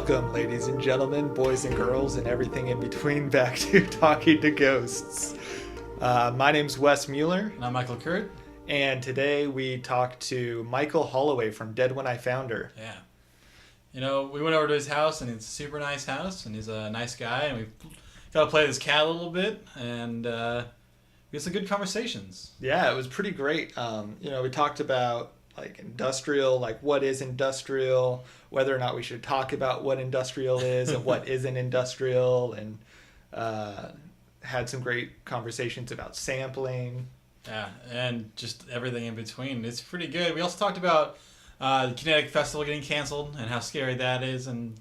Welcome, ladies and gentlemen, boys and girls, and everything in between, back to Talking to Ghosts. My name's Wes Mueller. And I'm Michael Kurt. And today we talked to Michael Holloway from Dead When I Found Her. Yeah. You know, we went over to his house, and it's a super nice house, and he's a nice guy, and we got to play with his cat a little bit, and we had some good conversations. Yeah, it was pretty great. We talked about like industrial, like what is industrial, whether or not we should talk about what industrial is and what isn't industrial, and had some great conversations about sampling. Yeah, and just everything in between. It's pretty good. We also talked about the Kinetic Festival getting canceled and how scary that is and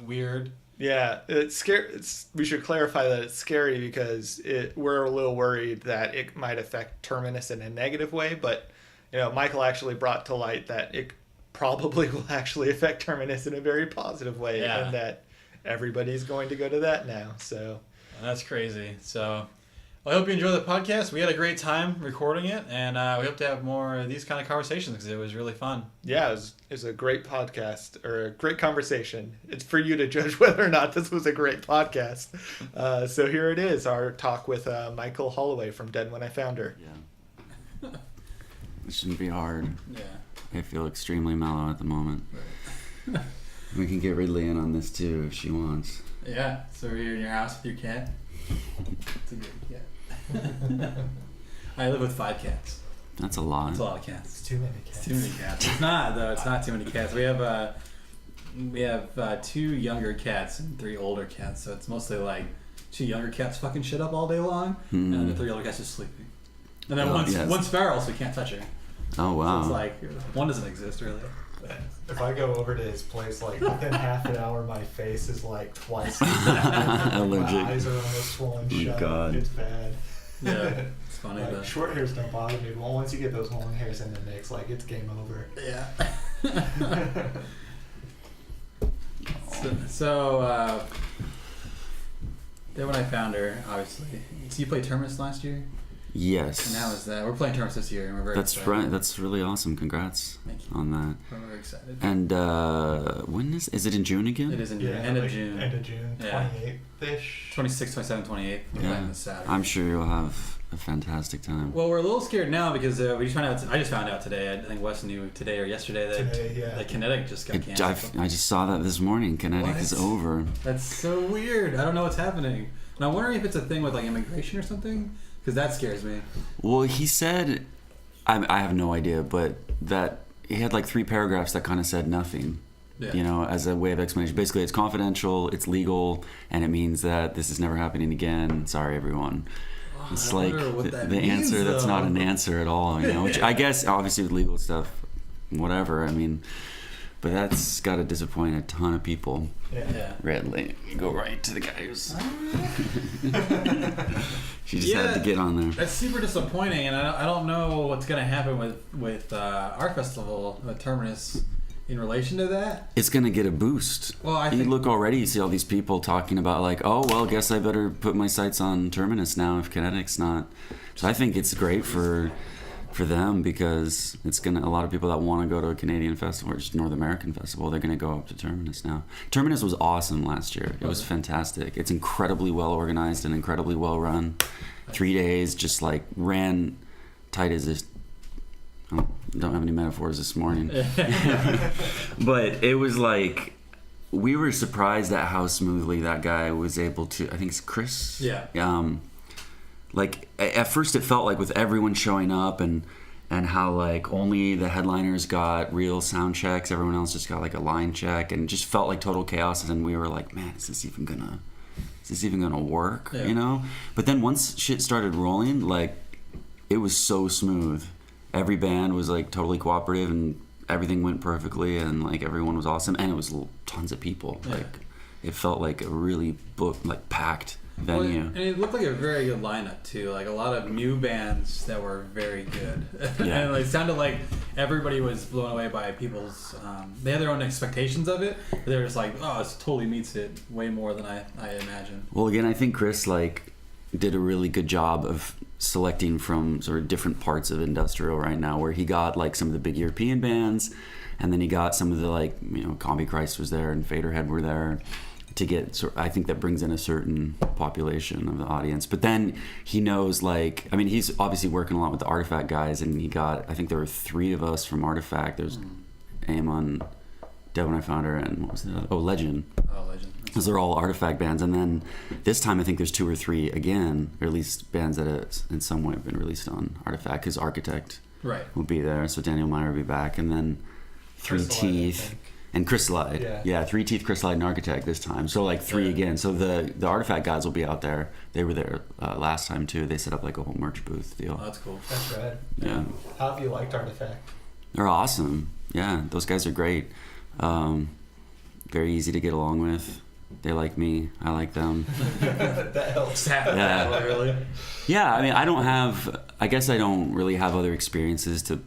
weird. Yeah, it's scary. We should clarify that it's scary because we're a little worried that it might affect Terminus in a negative way, but Michael actually brought to light that it probably will actually affect Terminus in a very positive way, and that everybody's going to go to that now. So that's crazy. So I hope you enjoy the podcast. We had a great time recording it, and we hope to have more of these kind of conversations because it was really fun. Yeah, it was a great podcast, or a great conversation. It's for you to judge whether or not this was a great podcast. So here it is, our talk with Michael Holloway from Dead When I Found Her. Yeah. It shouldn't be hard. Yeah. I feel extremely mellow at the moment. Right. We can get Ridley in on this too if she wants. Yeah, so you're in your house with your cat? It's a good cat. I live with 5 cats. That's a lot. That's a lot of cats. It's too many cats. It's too many cats. It's not, though. It's not too many cats. We have 2 younger cats and 3 older cats, so it's mostly like 2 younger cats fucking shit up all day long, and the 3 older cats just sleeping. And then one's feral, so we can't touch her. Oh, wow. So it's like, one doesn't exist, really. If I go over to his place, like within half an hour, my face is like twice. Allergic. My eyes are almost swollen shut. God. It's bad. Yeah, it's funny. Like, short hairs don't bother me. Well, once you get those long hairs in the mix, like it's game over. Yeah. So then when I found her, obviously. So you played Terminus last year? Yes. And how was that? We're playing Terminus this year, and we're very excited. Right. That's really awesome. Congrats on that. We're very excited. And when is it in June again? It is in June. End of June. End of June, 28th-ish. 26, 27, 28. We're playing this Saturday. I'm sure you'll have a fantastic time. Well, we're a little scared now because I just found out today. I think Wes knew today or yesterday that Kinetic just got canceled. I just saw that this morning. Kinetic is over. That's so weird. I don't know what's happening. And I'm wondering if it's a thing with like immigration or something. Because that scares me. Well, he said, I have no idea, but that he had like 3 paragraphs that kind of said nothing, as a way of explanation. Basically, it's confidential, it's legal, and it means that this is never happening again. Sorry, everyone. It's like the answer that's not an answer at all, which I guess, obviously, with legal stuff, whatever, but that's got to disappoint a ton of people. Yeah. Ridley, go right to the guy who's... She just had to get on there. That's super disappointing, and I don't know what's going to happen with our festival, Terminus, in relation to that. It's going to get a boost. Well, you look already, you see all these people talking about like, oh, well, guess I better put my sights on Terminus now if Kinetic's not. So I think it's great for them because it's a lot of people that want to go to a Canadian festival or just North American festival, they're going to go up to Terminus now. Terminus was awesome last year. It was fantastic. It's incredibly well organized and incredibly well run. 3 days, just like ran tight as this. I don't have any metaphors this morning. But it was like, we were surprised at how smoothly that guy was able to, I think it's Chris. Yeah. Like at first it felt like with everyone showing up and how like only the headliners got real sound checks, everyone else just got like a line check, and it just felt like total chaos. And we were like, man, is this even gonna work? But then once shit started rolling, like it was so smooth. Every band was like totally cooperative and everything went perfectly, and like everyone was awesome, and it was tons of people. Like it felt like a really packed venue. Well, and it looked like a very good lineup too. Like a lot of new bands that were very good. Yeah. And it sounded like everybody was blown away by people's. They had their own expectations of it. But they were just like, oh, this totally meets it way more than I imagined. Well, again, I think Chris did a really good job of selecting from sort of different parts of industrial right now, where he got like some of the big European bands, and then he got some of the like, you know, Combi Christ was there and Faderhead were there to get, I think that brings in a certain population of the audience. But then he knows, like, I mean, he's obviously working a lot with the Artifact guys, and he got, I think there were 3 of us from Artifact. There's Amon, Dead When I Found Her, and what was the other? Oh, Legend. Oh, Legend. Those are all Artifact bands. And then this time I think there's 2 or 3 again, or at least bands that in some way have been released on Artifact, because Architect will be there, so Daniel Meyer will be back, and then Three Teeth and Chrysalide. Yeah, 3 Teeth, Chrysalide, and Architect this time. So like 3 again. So the Artifact guys will be out there. They were there last time too. They set up like a whole merch booth deal. Oh, that's cool. That's rad. Yeah. How have you liked Artifact? They're awesome. Yeah, those guys are great. Very easy to get along with. They like me. I like them. That helps. Yeah. Really? Yeah, I mean, I guess I don't really have other experiences to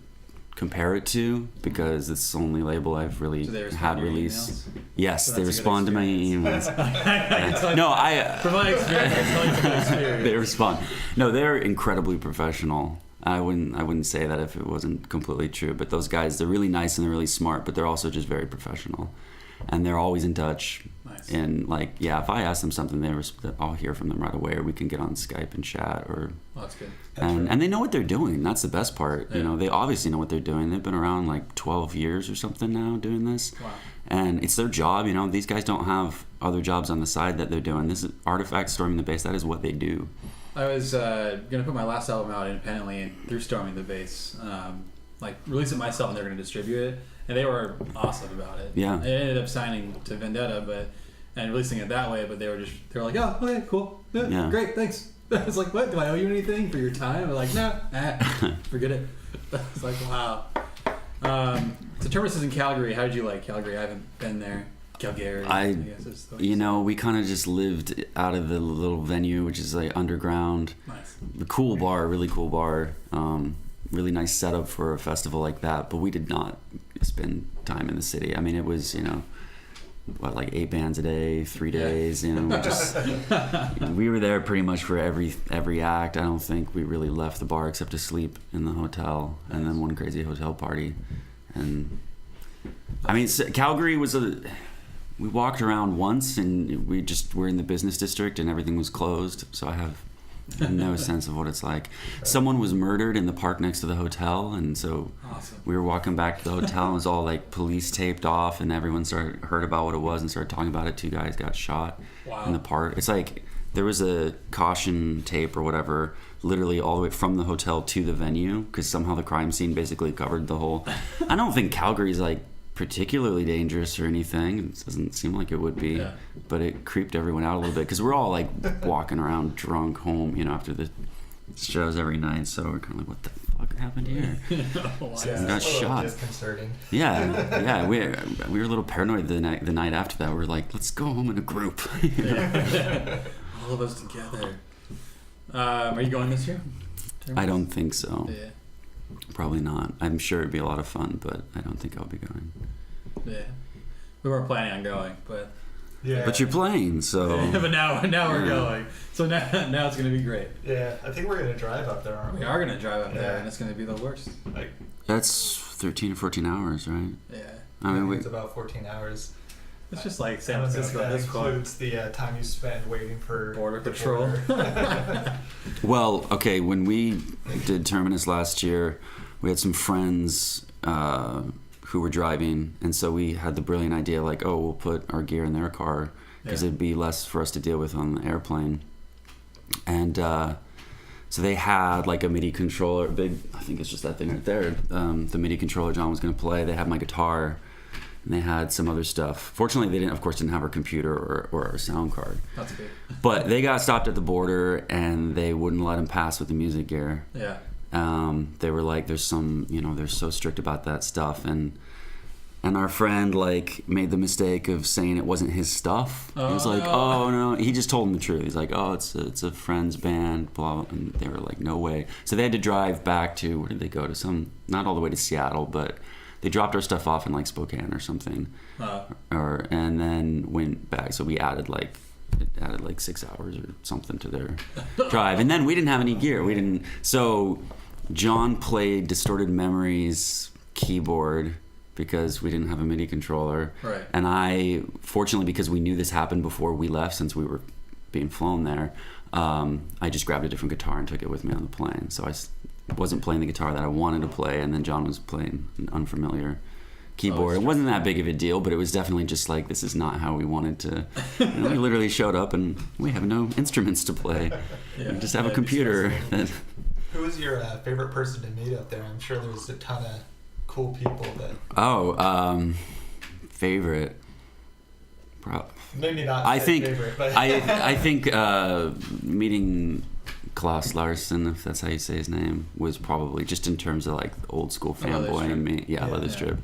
compare it to, because it's the only label I've really had released. Yes, so they respond to my emails. From my experience, I tell you from my experience. They respond. No, they're incredibly professional. I wouldn't say that if it wasn't completely true, but those guys, they're really nice and they're really smart, but they're also just very professional. And they're always in touch. Nice. And like, yeah, if I ask them something, I'll hear from them right away, or we can get on Skype and chat. Or that's good. And they know what they're doing. That's the best part. Yeah. You know, they obviously know what they're doing. They've been around like 12 years or something now doing this. Wow. And it's their job. You know, these guys don't have other jobs on the side that they're doing. This is Artifact, Storming the Base. That is what they do. I was gonna put my last album out independently and through Storming the Base, like release it myself, and they're gonna distribute it. And they were awesome about it. Yeah. I ended up signing to Vendetta, and releasing it that way. But they were like, oh, okay, cool, yeah. Great, thanks. I was like, what? Do I owe you anything for your time? They're like, no, forget it. I was like, wow. So Terminus is in Calgary. How did you like Calgary? I haven't been there. Calgary. I guess is the way you know, we kind of just lived out of the little venue, which is like underground. Nice. A cool bar, really cool bar. Really nice setup for a festival like that, but we did not spend time in the city. I mean, it was, you know, like 8 bands a day, 3 days, you know, we were there pretty much for every act. I don't think we really left the bar except to sleep in the hotel, and then one crazy hotel party. And I mean, Calgary was we walked around once, and we just were in the business district and everything was closed, so I have no sense of what it's like. Someone was murdered in the park next to the hotel, and so we were walking back to the hotel, and it was all like police taped off, and everyone heard about what it was and started talking about it. 2 guys got shot in the park. It's like there was a caution tape or whatever literally all the way from the hotel to the venue, because somehow the crime scene basically covered the whole. I don't think Calgary's like particularly dangerous or anything. It doesn't seem like it would be, but it creeped everyone out a little bit, because we're all like walking around drunk home, you know, after the shows every night, so we're kind of like, what the fuck happened here? We got shot. Disconcerting. Yeah, we were a little paranoid the night after that. We were like, let's go home in a group. All of us together. Are you going this year? I don't think so. Yeah. Probably not. I'm sure it'd be a lot of fun, but I don't think I'll be going. Yeah. We weren't planning on going, but... Yeah. But you're playing, so... Yeah, but now we're going. So now it's going to be great. Yeah, I think we're going to drive up there, aren't we? We are going to drive up there, and it's going to be the worst. Like, that's 13 or 14 hours, right? Yeah. I mean, it's about 14 hours. It's just like San Francisco at this point. That includes the time you spend waiting for Border Patrol. Well, okay, when we did Terminus last year, we had some friends who were driving, and so we had the brilliant idea, like, oh, we'll put our gear in their car, because it'd be less for us to deal with on the airplane. And so they had like a MIDI controller, I think it's just that thing right there, the MIDI controller John was going to play. They had my guitar, and they had some other stuff. Fortunately, they didn't have our computer or our sound card. That's good. But they got stopped at the border, and they wouldn't let them pass with the music gear. Yeah. They were like, there's some, you know, they're so strict about that stuff, and our friend like made the mistake of saying it wasn't his stuff. He was like, oh no, he just told them the truth. He's like, oh, it's a friend's band, blah, and they were like, no way. So they had to drive back to, where did they go to? Not all the way to Seattle, but they dropped our stuff off in like Spokane or something, and then went back. So we added like it added like 6 hours or something to their drive. And then we didn't have any gear. So John played Distorted Memories keyboard because we didn't have a MIDI controller. Right. And I, fortunately, because we knew this happened before we left, since we were being flown there, I just grabbed a different guitar and took it with me on the plane. So I wasn't playing the guitar that I wanted to play, and then John was playing an unfamiliar keyboard. It wasn't that big of a deal, but it was definitely just like, this is not how we wanted to. We literally showed up and we have no instruments to play. We just have a computer. Who was your favorite person to meet up there? I'm sure there was a ton of cool people that. Favorite. Maybe not. I think favorite, but I think meeting Klaus Larson, if that's how you say his name, was probably just in terms of like old school fanboy in me. Yeah, Leather Strip.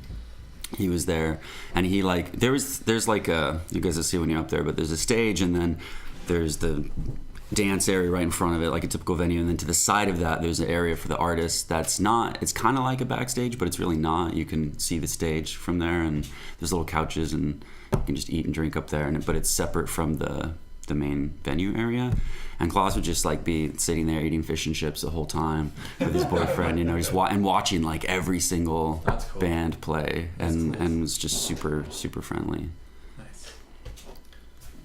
He was there, and he like there's like a, you guys will see when you're up there, but there's a stage, and then there's the dance area right in front of it, like a typical venue, and then to the side of that there's an area for the artists that's not, it's kind of like a backstage, but it's really not. You can see the stage from there, and there's little couches, and you can just eat and drink up there, but it's separate from the main venue area. And Klaus would just like be sitting there eating fish and chips the whole time with his boyfriend, just and watching like every single band play, and was just super friendly. Nice.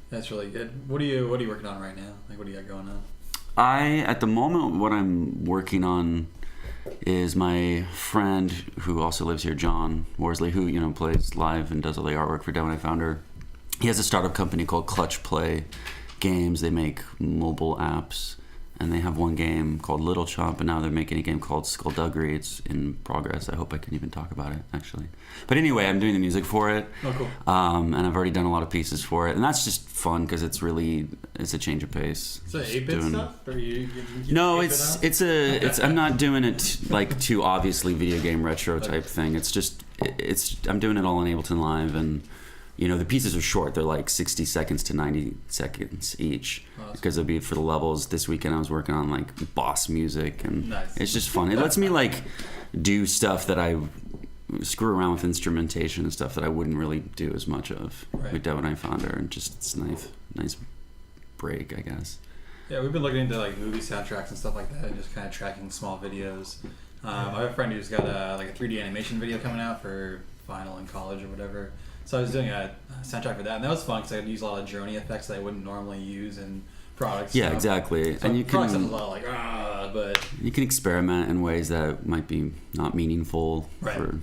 That's really good. What are you working on right now? Like, what do you got going on? At the moment, what I'm working on is my friend who also lives here, John Worsley, who plays live and does all the artwork for Dead When I Found Her. He has a startup company called Clutch Play Games. They make mobile apps, and they have one game called Little Chomp, and now they're making a game called Skullduggery. It's in progress. I hope I can even talk about it, actually. But anyway, I'm doing the music for it. Oh, cool. And I've already done a lot of pieces for it, and that's just fun because it's a change of pace. Is it 8-bit stuff? Or you no, it's I'm not doing it like too obviously video game retro type thing. I'm doing it all on Ableton Live, and the pieces are short. They're like 60 seconds to 90 seconds each, because it'll be for the levels. This weekend I was working on like boss music, and It's just fun. It lets me like do stuff that I screw around with instrumentation and stuff that I wouldn't really do as much of with Dead When I Found Her, and just it's nice break, I guess. Yeah, we've been looking into like movie soundtracks and stuff like that, and just kind of tracking small videos. I have a friend who's got a 3D animation video coming out for final in college or whatever. So I was doing a soundtrack for that, and that was fun because I could use a lot of drone effects that I wouldn't normally use in products. Yeah, exactly. So and you products can have a lot like but you can experiment in ways that might be not meaningful for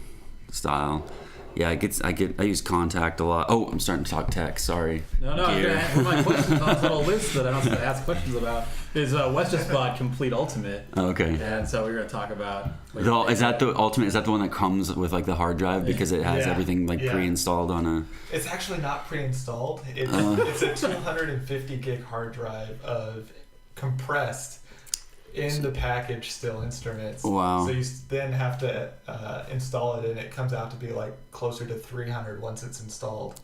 style. Yeah, I use Contact a lot. Oh, I'm starting to talk tech. Sorry. No. One of my questions on this little list that I don't have to ask questions about is Wes just bought Complete Ultimate. Oh, okay. And so we're going to talk about. Is that the Ultimate? Is that the one that comes with like the hard drive because it has everything like pre-installed on a? It's actually not pre-installed. It's a 250 gig hard drive of compressed in the package still instruments. Wow. So you then have to install it, and it comes out to be like closer to 300 once it's installed.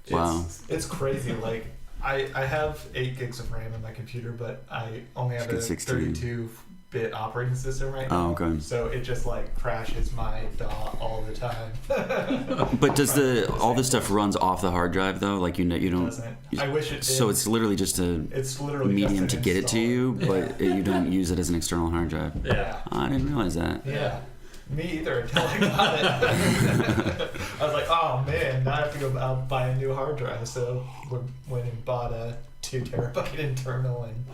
It's crazy. Like I have 8 gigs of RAM in my computer, but I only have a 32-bit operating system right now. Oh, okay. So it just like crashes my DAW all the time. But does all this stuff runs off the hard drive though? Like you don't. It doesn't. I wish it did. So it's literally just a medium to get it to you, but you don't use it as an external hard drive. Yeah. I didn't realize that. Yeah. Me either until I got it. I was like, oh man, now I have to go out and buy a new hard drive. So we went and bought a 2 terabyte internal, and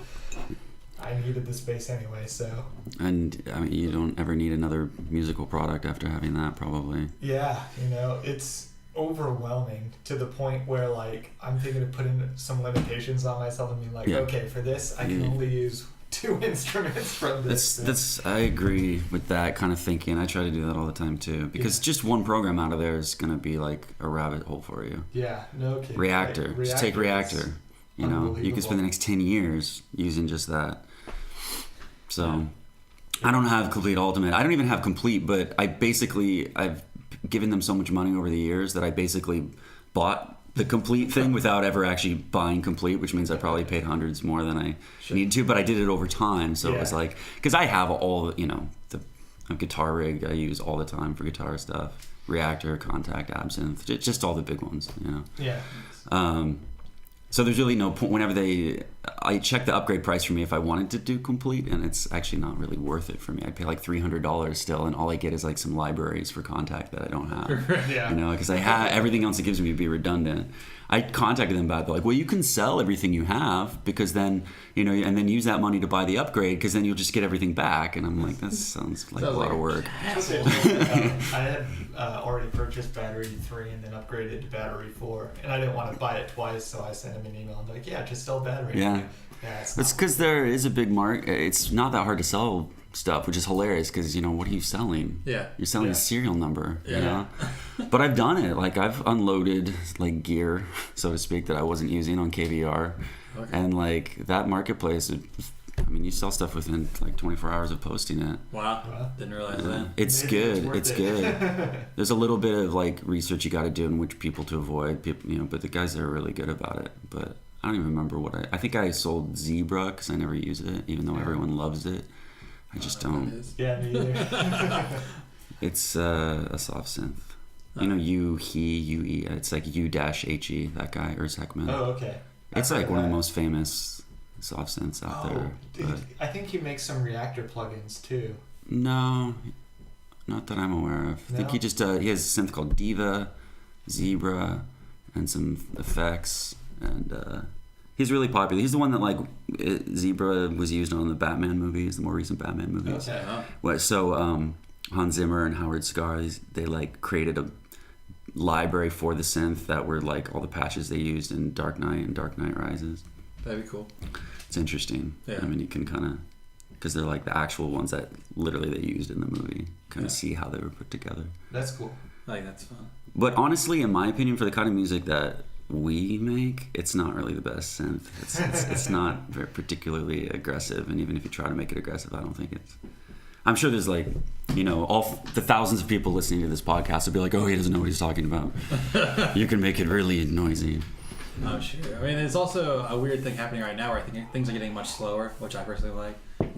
I needed the space anyway, so. And I mean, you don't ever need another musical product after having that, probably. Yeah, it's overwhelming to the point where like I'm thinking of putting some limitations on myself and being like, okay, for this I can only use 2 instruments from this. I agree with that kind of thinking. I try to do that all the time too, because just one program out of there is going to be like a rabbit hole for you. Yeah, no kidding. Reactor. Like, just take Reactor. You can spend the next 10 years using just that. So I don't have Complete Ultimate. I don't even have Complete, but I've given them so much money over the years that I basically bought the Complete thing without ever actually buying Complete, which means I probably paid hundreds more than I need to, but I did it over time. So it was like, because I have all the guitar rig I use all the time for guitar stuff, Reactor, Contact, Absinthe, just all the big ones, Yeah. So there's really no point whenever I check the upgrade price for me if I wanted to do complete, and it's actually not really worth it for me. I'd pay like $300 still, and all I get is like some libraries for Contact that I don't have. Yeah. You know, because I have everything else it gives me to be redundant. I contacted them about it. They're like, well, you can sell everything you have because then, you know, and then use that money to buy the upgrade because then you'll just get everything back. And I'm like, that sounds like a lot of work. I had already purchased battery 3 and then upgraded to battery 4, and I didn't want to buy it twice, so I sent him an email. I'm like, yeah, just sell battery. Yeah. It's because there is a big market. It's not that hard to sell stuff, which is hilarious because, you know, what are you selling? Yeah. You're selling a serial number, Yeah. you know? But I've done it. Like, I've unloaded, like, gear, so to speak, that I wasn't using on KVR. Okay. And, like, that marketplace, I mean, you sell stuff within, like, 24 hours of posting it. Wow. Didn't realize that. It's good. It's good. There's a little bit of, like, research you got to do in which people to avoid, you know, but the guys are really good about it. But I don't even remember what I think I sold Zebra because I never use it, even though everyone loves it. I just don't. Yeah, me either. It's a soft synth. You know, UE. It's like U-HE, that guy, or Heckman. Oh, okay. It's like one of the most famous soft synths out there. Dude, I think he makes some Reactor plugins too. No, not that I'm aware of. I think he just he has a synth called Diva, Zebra, and some effects, and he's really popular. He's the one that, like, Zebra was used on the Batman movies, the more recent Batman movies. Okay. So Hans Zimmer and Howard Scar, they like created a library for the synth that were like all the patches they used in Dark Knight and Dark Knight Rises. That'd be cool. It's interesting. Yeah. I mean, you can kind of, because they're like the actual ones that literally they used in the movie, kind of see how they were put together. That's cool. I think that's fun. But honestly, in my opinion, for the kind of music that we make, it's not really the best synth. It's not very particularly aggressive, and even if you try to make it aggressive, I don't think it's. I'm sure there's, like, you know, all the thousands of people listening to this podcast will be like, oh, he doesn't know what he's talking about. You can make it really noisy. I'm sure. I mean, there's also a weird thing happening right now where I think things are getting much slower, which I personally like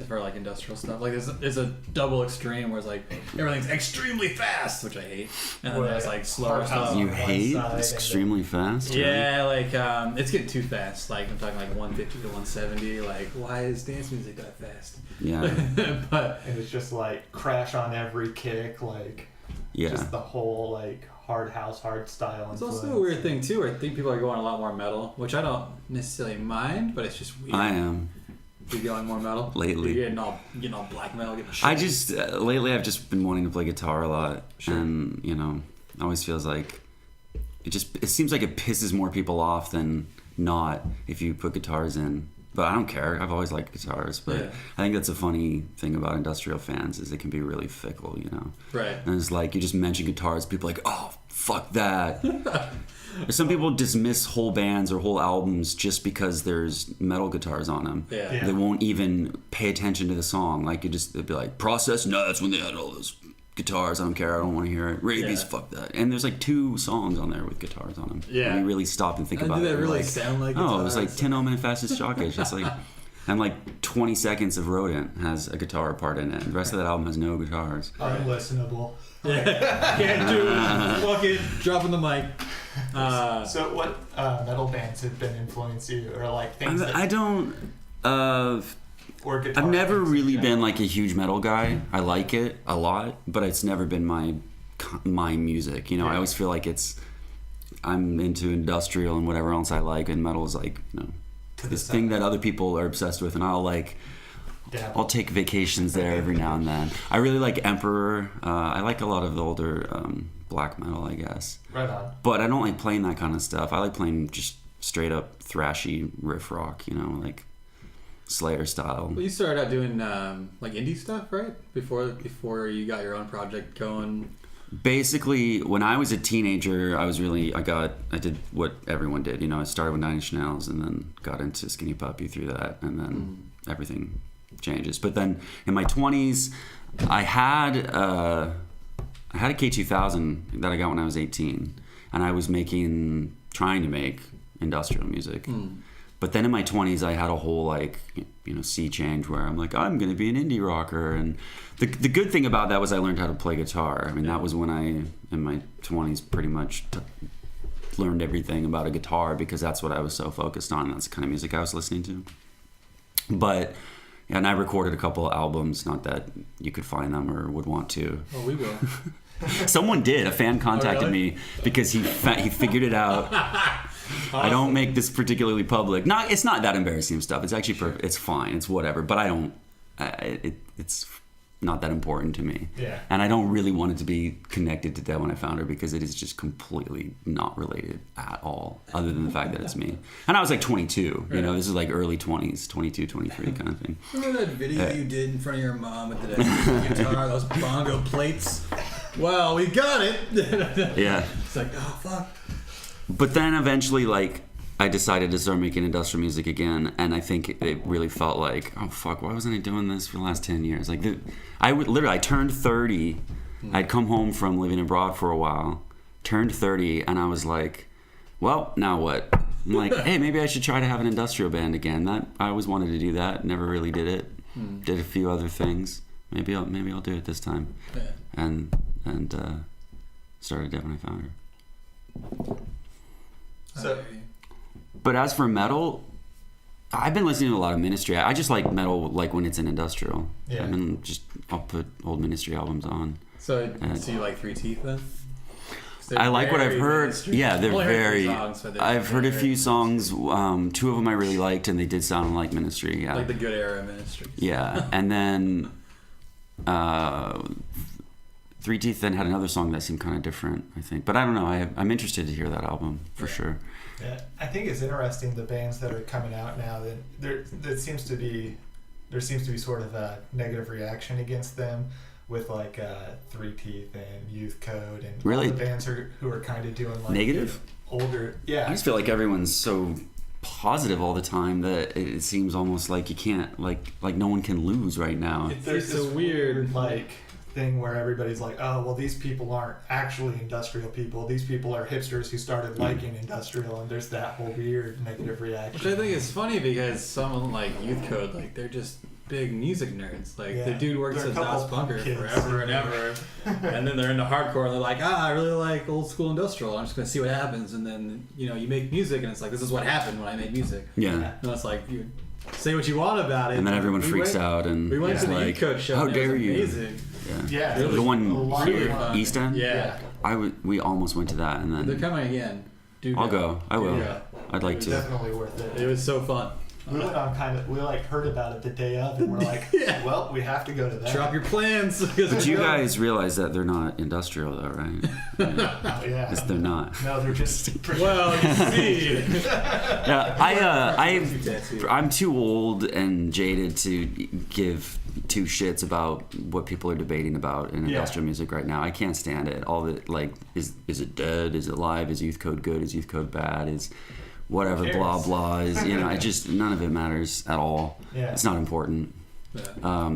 for like industrial stuff. Like there's a double extreme where it's like everything's extremely fast, which I hate, and then there's like slower stuff. You hate extremely fast? Yeah, like it's getting too fast. Like I'm talking like 150 to 170. Like, why is dance music that fast? Yeah. But and it's just like crash on every kick, like just the whole like hard house, hard style. It's also a weird thing too, where I think people are going a lot more metal, which I don't necessarily mind, but it's just weird. I am. You're going more metal lately. You're getting all black metal. I just lately I've just been wanting to play guitar a lot, and you know, it always feels like it seems like it pisses more people off than not if you put guitars in. But I don't care. I've always liked guitars. But I think that's a funny thing about industrial fans is they can be really fickle, you know. Right. And it's like you just mention guitars, people are like, oh, fuck that. Some people dismiss whole bands or whole albums just because there's metal guitars on them. Yeah. They won't even pay attention to the song. Like they'd be like, Process Nuts when they had all those guitars. I don't care. I don't want to hear it. Rabies, fuck that. And there's like 2 songs on there with guitars on them. Yeah. And you really stop and think about it. Do that really sound like guitars? Oh, it was like 10 Ohm and Fastest Shockage. Just like, and like 20 seconds of Rodent has a guitar part in it. The rest of that album has no guitars. Unlistenable. Can't do it. Fuck it. Dropping the mic. So what metal bands have been influencing you, or like things I don't. Or guitar I've never bands really in been general? like a huge metal guy. I like it a lot, but it's never been my music. You know, I always feel like I'm into industrial and whatever else I like, and metal is like, you know, this thing that other people are obsessed with, and I'll take vacations there every now and then. I really like Emperor. I like a lot of the older black metal, I guess. Right on. But I don't like playing that kind of stuff. I like playing just straight up thrashy riff rock, you know, like Slayer style. Well, you started out doing like indie stuff, right? Before you got your own project going. Basically, when I was a teenager, I did what everyone did. You know, I started with 9 Inch Nails and then got into Skinny Puppy through that, and then everything changes. But then in my 20s, I had a K2000 that I got when I was 18, and I was trying to make industrial music. But then in my 20s, I had a whole like, you know, sea change where I'm like, I'm going to be an indie rocker. And the good thing about that was I learned how to play guitar. I mean, that was when in my 20s, pretty much learned everything about a guitar because that's what I was so focused on. That's the kind of music I was listening to. But, and I recorded a couple of albums, not that you could find them or would want to. Well, we will. Someone did. A fan contacted really? me because he figured it out. Awesome. I don't make this particularly public. It's not that embarrassing stuff. It's actually it's fine. It's whatever. But I don't. It's not that important to me. Yeah. And I don't really want it to be connected to that when I found her because it is just completely not related at all, other than the fact that it's me. And I was like 22. Right. You know, this is like early 20s, 22, 23 kind of thing. Remember that video you did in front of your mom with the guitar, those bongo plates? Well, we got it. Yeah. It's like, oh, fuck. But then eventually, like, I decided to start making industrial music again, and I think it really felt like, oh fuck, why wasn't I doing this for the last 10 years? Like, I turned 30. I'd come home from living abroad for a while, turned 30, and I was like, well, now what? I'm like, hey, maybe I should try to have an industrial band again. I always wanted to do that, never really did it. Did a few other things. Maybe I'll do it this time. Yeah. And started it when I found her. So, But as for metal, I've been listening to a lot of Ministry. I just like metal like when it's an industrial. Yeah. I'll put old Ministry albums on. So you like Three Teeth then? I like what I've heard. Ministry. Yeah, they're Well, I heard very. some songs, but they're I've heard a very few songs. Two of them I really liked, and they did sound like Ministry. Yeah. like the good era Ministries. Yeah, and then Three Teeth then had another song that seemed kind of different, I think. But I don't know. I'm interested to hear that album for sure. yeah, I think it's interesting the bands that are coming out now that there seems to be sort of a negative reaction against them with like Three Teeth and Youth Code and Really? all the bands who are kind of doing like Negative? older. I Yeah, just feel like everyone's so positive all the time that it seems almost like you can't like no one can lose right now. there's It's a this weird like thing where everybody's like, oh well, these people aren't actually industrial people. These people are hipsters who started liking industrial, and there's that whole weird negative reaction. Which I think is funny because someone like Youth Code, like they're just big music nerds. Like Yeah. the dude works They're a at couple Das Bunker kids. forever and ever, and then they're into hardcore and they're like, I really like old school industrial. I'm just gonna see what happens, and then you make music and it's like this is what happened when I made music. Yeah. And it's like you say what you want about it, And then everyone We freaks went- out and We went it's to the like, Youth Code show. how and it was dare you? amazing. Yeah, It it was The a one lot really of fun. East End? Yeah. We almost went to that, and They're then coming again. I'll go. I will. Yeah. I'd like It's to. definitely worth it. It was so fun. We went on we heard about it the day of, and we're like, Yeah. well, we have to go to that. Drop your plans. But you guys realize that they're not industrial, though, right? Oh, yeah. They're not. No, they're just. Well, you see. Yeah, Tattoo. I'm too old and jaded to give two shits about what people are debating about in industrial music right now. I can't stand it. All the like, is it dead? Is it live? Is Youth Code good? Is Youth Code bad? Is whatever Who blah cares? blah is I just none of it matters at all. Yeah. It's not important. Yeah.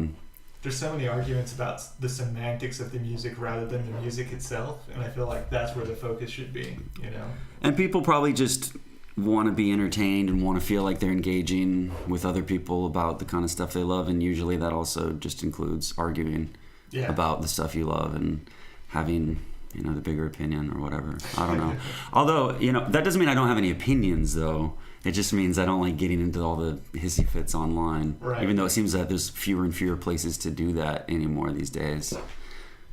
There's so many arguments about the semantics of the music rather than the music itself, and I feel like that's where the focus should be. And people probably just want to be entertained and want to feel like they're engaging with other people about the kind of stuff they love, and usually that also just includes arguing Yeah. about the stuff you love and having the bigger opinion or whatever. I don't know. Although that doesn't mean I don't have any opinions, though. It just means I don't like getting into all the hissy fits online. Right. Even though it seems that there's fewer and fewer places to do that anymore these days.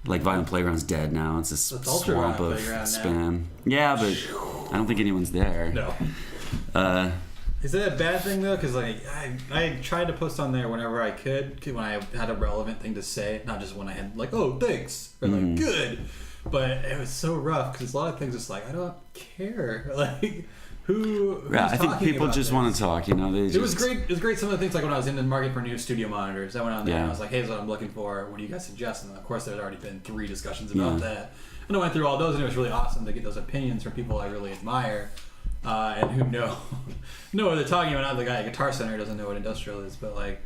Like Violent Playground's dead now. It's a It's ultra swamp Violent of Playground spam. Yeah, but I don't think anyone's there. No. Is that a bad thing though? Because like I tried to post on there whenever I could when I had a relevant thing to say, not just when I had like, oh thanks or like good. But it was so rough because a lot of things just like I don't care. Like who's I think talking people about just this? want to talk. It was great. It was great. Some of the things like when I was in the market for new studio monitors, I went on there and Yeah. I was like, "Hey, this is what I'm looking for. What do you guys suggest?" And of course, there's already been 3 discussions about that. And I went through all those, and it was really awesome to get those opinions from people I really admire and who know what they're talking about. Not the guy at Guitar Center doesn't know what industrial is, but like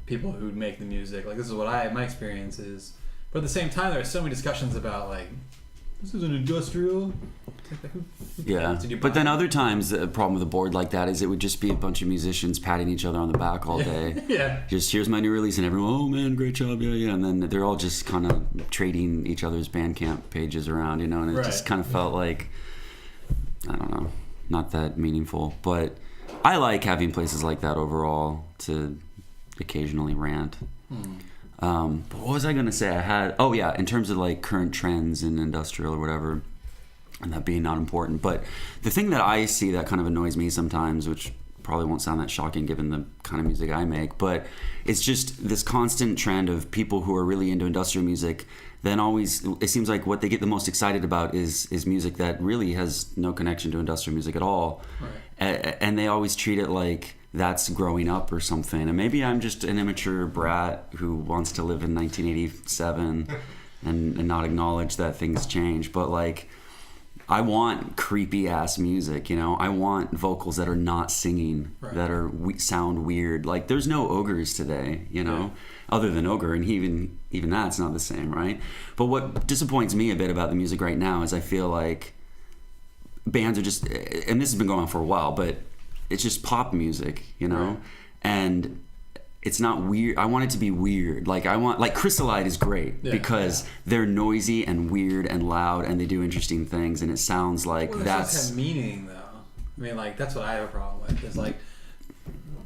people who make the music. Like this is what my experience is. But at the same time, there are so many discussions about like this is an industrial. Yeah, Did you but buy then it? other times the problem with a board like that is it would just be a bunch of musicians patting each other on the back all day. Yeah. Just here's my new release and everyone, oh man, great job, yeah, and then they're all just kind of trading each other's Bandcamp pages around, and it just Right. kind of felt like I don't know, not that meaningful. But I like having places like that overall to occasionally rant. But what was I going to say? In terms of like current trends in industrial or whatever, and that being not important. But the thing that I see that kind of annoys me sometimes, which probably won't sound that shocking given the kind of music I make, but it's just this constant trend of people who are really into industrial music, then always, it seems like what they get the most excited about is music that really has no connection to industrial music at all. Right. And they always treat it like that's growing up or something. And maybe I'm just an immature brat who wants to live in 1987 and not acknowledge that things change. But like, I want creepy ass music, you know. I want vocals that are not singing, right, that are sound weird. Like, there's no ogres today, you know, other than Ogre, and even that's not the same, right? But what disappoints me a bit about the music right now is I feel like bands are just, and this has been going on for a while, but it's just pop music, you know, right, and it's not weird. I want it to be weird. Like, Chrysalide is great because they're noisy and weird and loud, and they do interesting things, and it sounds like that's have meaning, though. I mean, like, that's what I have a problem with. Is like,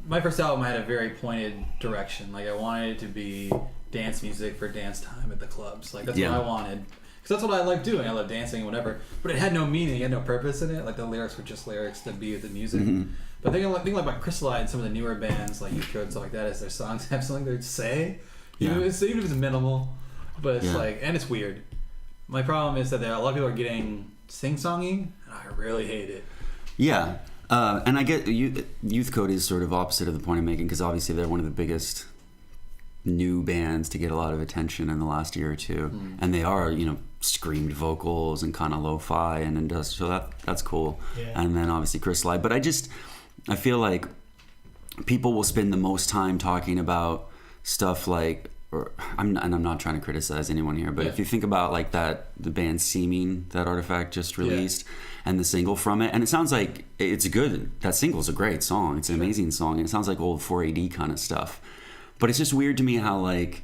my first album had a very pointed direction. Like, I wanted it to be dance music for dance time at the clubs. Like, that's what I wanted. Because that's what I like doing. I love dancing and whatever. But it had no meaning. It had no purpose in it. Like, the lyrics were just lyrics to be with the music. Mm-hmm. But the thing like about Chrysalide and some of the newer bands like Youth Code and stuff like that is their songs have something to say. Even if it's minimal. But it's like, and it's weird. My problem is that a lot of people are getting sing-songy, and I really hate it. Yeah. And I get Youth Code is sort of opposite of the point I'm making, because obviously they're one of the biggest new bands to get a lot of attention in the last year or two. And they are, you know, screamed vocals and kind of lo-fi and industrial. So that's cool. Yeah. And then obviously Chrysalide. But I feel like people will spend the most time talking about stuff like, I'm not trying to criticize anyone here, but if you think about like the band Seeming that Artifact just released, and the single from it, and it sounds like it's good. That single's a great song. It's an amazing song, and it sounds like old 4AD kind of stuff. But it's just weird to me how like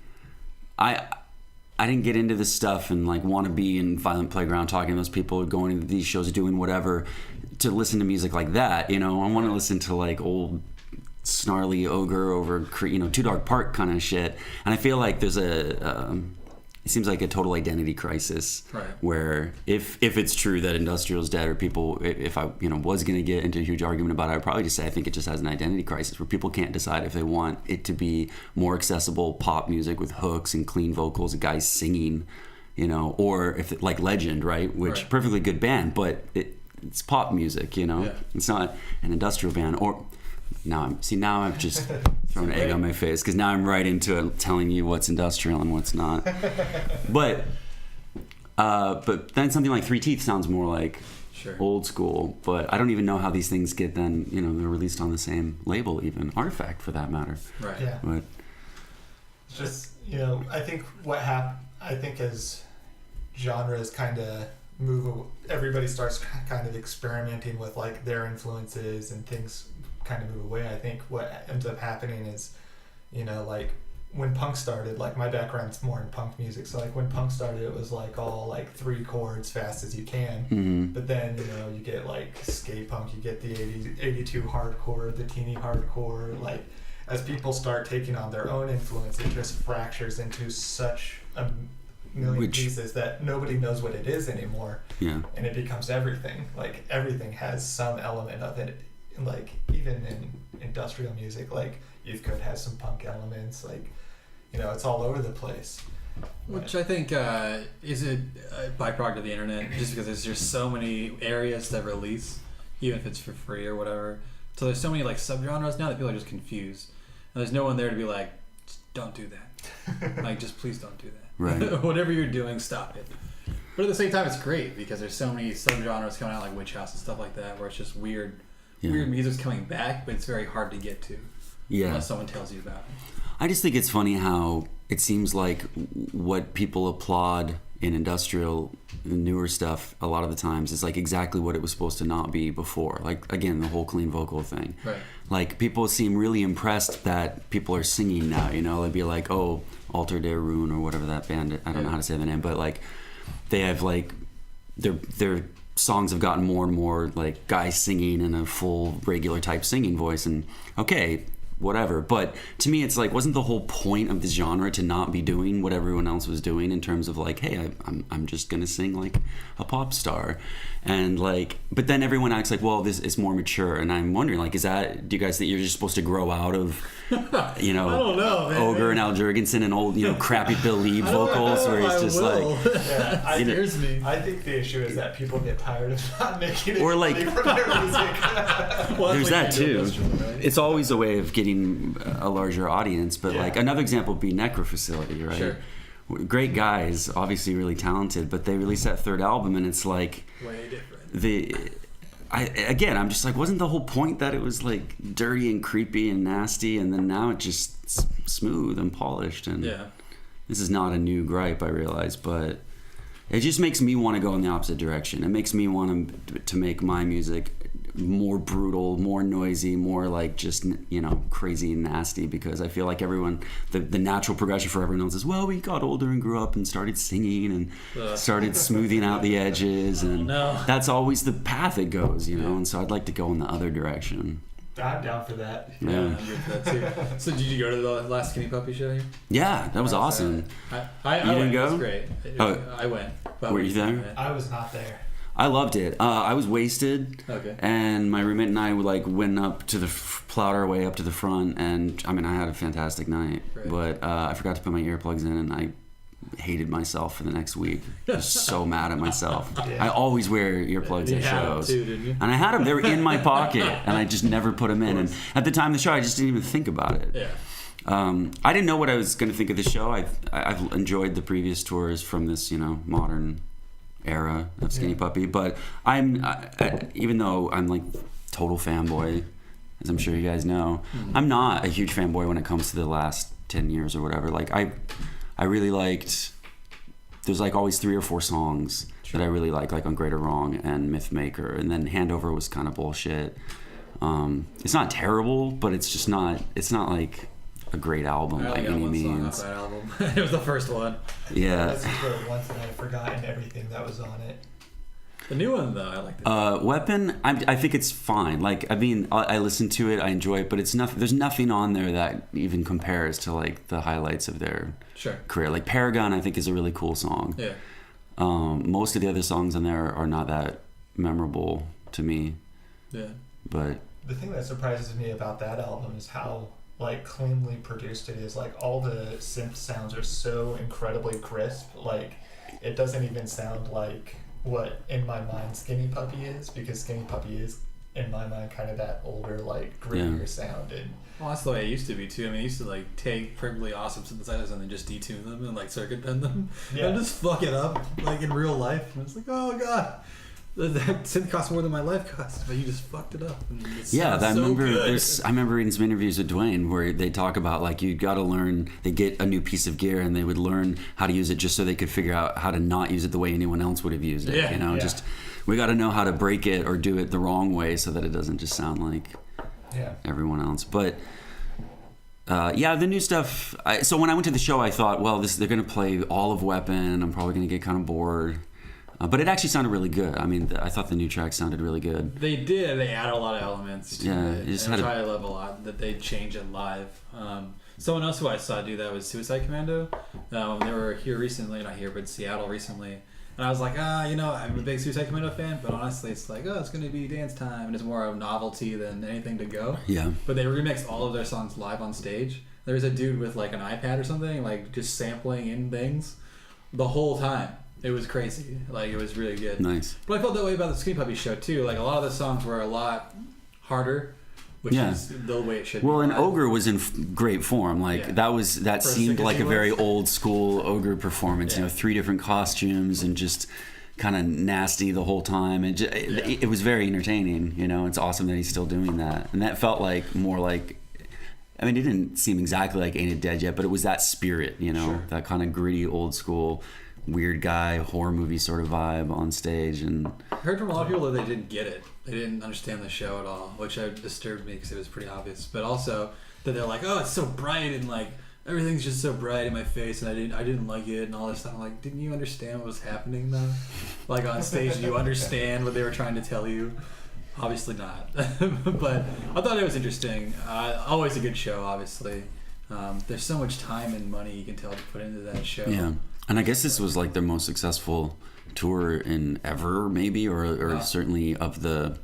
I didn't get into this stuff and like want to be in Violent Playground talking to those people, going to these shows, doing whatever, to listen to music like that, you know. I want to listen to like old snarly Ogre over, you know, Too Dark Park kind of shit. And I feel like there's it seems like a total identity crisis, right, where if it's true that industrial is dead, or people, if I, you know, was going to get into a huge argument about it, I would probably just say I think it just has an identity crisis where people can't decide if they want it to be more accessible pop music with hooks and clean vocals, guys singing, you know, or if like Legend, right, which perfectly good band, but it's pop music, you know. It's not an industrial band. Or now I've just thrown an egg on my face, because now I'm right into it, telling you what's industrial and what's not. But then something like Three Teeth sounds more like old school. But I don't even know how these things get then, you know, they're released on the same label, even Artifact for that matter. Right. Yeah. But just, you know, I think as genres kind of everybody starts kind of experimenting with like their influences and things kind of move away. I think what ends up happening is, you know, like when punk started, like my background's more in punk music, so like when punk started it was like all like 3 chords fast as you can. Mm-hmm. But then, you know, you get like skate punk, you get the 82 hardcore, the teeny hardcore. Like as people start taking on their own influence, it just fractures into such a million pieces that nobody knows what it is anymore. Yeah. And it becomes everything. Like everything has some element of it. Like even in industrial music, like Youth Code has some punk elements. Like, you know, it's all over the place. Which I think is a byproduct of the internet, just because there's just so many areas that release, even if it's for free or whatever. So there's so many like subgenres now that people are just confused, and there's no one there to be like, don't do that. Like, just please don't do that. Right. Whatever you're doing, stop it. But at the same time, it's great because there's so many subgenres coming out, like Witch House and stuff like that, where it's just weird. Weird music's coming back, but it's very hard to get to unless someone tells you about it. I just think it's funny how it seems like what people applaud in industrial newer stuff a lot of the times is like exactly what it was supposed to not be before. Like, again, the whole clean vocal thing. Right. Like, people seem really impressed that people are singing now, you know. They'd be like, oh, Alter de Rune or whatever that band, I don't know how to say the name, but like they have like they're songs have gotten more and more like guys singing in a full regular type singing voice, and okay, whatever. But to me, it's like, wasn't the whole point of the genre to not be doing what everyone else was doing in terms of like, hey, I'm just gonna sing like a pop star, and like, but then everyone acts like, well, this is more mature, and I'm wondering, like, do you guys think you're just supposed to grow out of, you know, I don't know, man. Ogre and Al Jurgensen and old, you know, crappy Bill Leeb vocals, where he's just like, yeah, I I think the issue is that people get tired of not making it or like, funny from their music. Well, there's that too. Right? It's always a way of getting a larger audience, but like another example would be Necro Facility, right? Sure. Great guys, obviously really talented, but they released that third album, and it's like Way different. I'm just like, wasn't the whole point that it was like dirty and creepy and nasty, and then now it's just smooth and polished, and this is not a new gripe, I realize, but it just makes me want to go in the opposite direction. It makes me want to make my music more brutal, more noisy, more like just, you know, crazy and nasty, because I feel like everyone, the natural progression for everyone else is, well, we got older and grew up and started singing and started smoothing out the edges, and that's always the path it goes, you know, and so I'd like to go in the other direction. I'm down for that. Yeah, I'm good for that too. So did you go to the last Skinny Puppy show here? Yeah, that was awesome. I You didn't went. go? It was great. I went. Were you there? I was not there. I loved it. I was wasted, and my roommate and I went up to plowed our way up to the front, and I mean, I had a fantastic night, but I forgot to put my earplugs in, and I hated myself for the next week. I was so mad at myself. I always wear earplugs at shows, too, didn't you? and I had them. They were in my pocket, and I just never put them in. And at the time of the show, I just didn't even think about it. Yeah. I didn't know what I was going to think of the show. I've enjoyed the previous tours from this, you know, modern era of Skinny Puppy, but even though I'm like total fanboy, as I'm sure you guys know, I'm not a huge fanboy when it comes to the last 10 years or whatever. Like I really liked, there's like always 3 or 4 songs that I really like on Great or Wrong and Myth Maker, and then Handover was kind of bullshit. It's not terrible, but it's not like a great album by any means. That album. It was the first one. Yeah. This is where once and I've forgotten everything that was on it. The new one though, I like it. Weapon, I think it's fine. Like, I mean, I listen to it, I enjoy it, but it's nothing. There's nothing on there that even compares to like the highlights of their career. Like Paragon, I think is a really cool song. Yeah. Most of the other songs on there are not that memorable to me. Yeah. But the thing that surprises me about that album is how like cleanly produced it is. Like all the synth sounds are so incredibly crisp. Like it doesn't even sound like what in my mind Skinny Puppy is, because Skinny Puppy is in my mind kind of that older, like grittier sound. And well, that's the way it used to be too. I mean, I used to like take perfectly awesome synthesizers and then just detune them and like circuit bend them and just fuck it up like in real life. And it's like, oh god, that synth cost more than my life cost, but you just fucked it up. And I remember reading some interviews with Dwayne where they talk about like you got to learn. They get a new piece of gear and they would learn how to use it just so they could figure out how to not use it the way anyone else would have used it. You know, just we got to know how to break it or do it the wrong way so that it doesn't just sound like everyone else. But the new stuff. So when I went to the show, I thought, well, they're going to play all of Weapon. I'm probably going to get kind of bored. But it actually sounded really good. I mean, I thought the new track sounded really good. They did. They add a lot of elements to it. Just and I love a lot that they change it live. Someone else who I saw do that was Suicide Commando. They were here recently, not here, but Seattle recently. And I was like, I'm a big Suicide Commando fan, but honestly, it's like, it's going to be dance time, and it's more of a novelty than anything to go. Yeah. But they remix all of their songs live on stage. There's a dude with like an iPad or something, like just sampling in things the whole time. It was crazy. Like, it was really good. Nice. But I felt that way about the Skinny Puppy show, too. Like, a lot of the songs were a lot harder, which is the way it should be. Well, and Ogre was in great form. Like, that seemed like a very old school Ogre performance. You know, 3 different costumes and just kind of nasty the whole time. And it was very entertaining. You know, it's awesome that he's still doing that. And that felt like more like, I mean, it didn't seem exactly like Ain't It Dead Yet, but it was that spirit, you know, that kind of gritty old school weird guy horror movie sort of vibe on stage. And I heard from a lot of people that they didn't get it. They didn't understand the show at all, which disturbed me because it was pretty obvious. But also that they're like, oh, it's so bright and like everything's just so bright in my face, and I didn't like it, and all this stuff. I'm like, didn't you understand what was happening though? Like on stage, do you understand what they were trying to tell you? Obviously not. But I thought it was interesting. Always a good show, obviously. There's so much time and money you can tell to put into that show. Yeah, and I guess this was like their most successful tour in ever, maybe, or certainly of the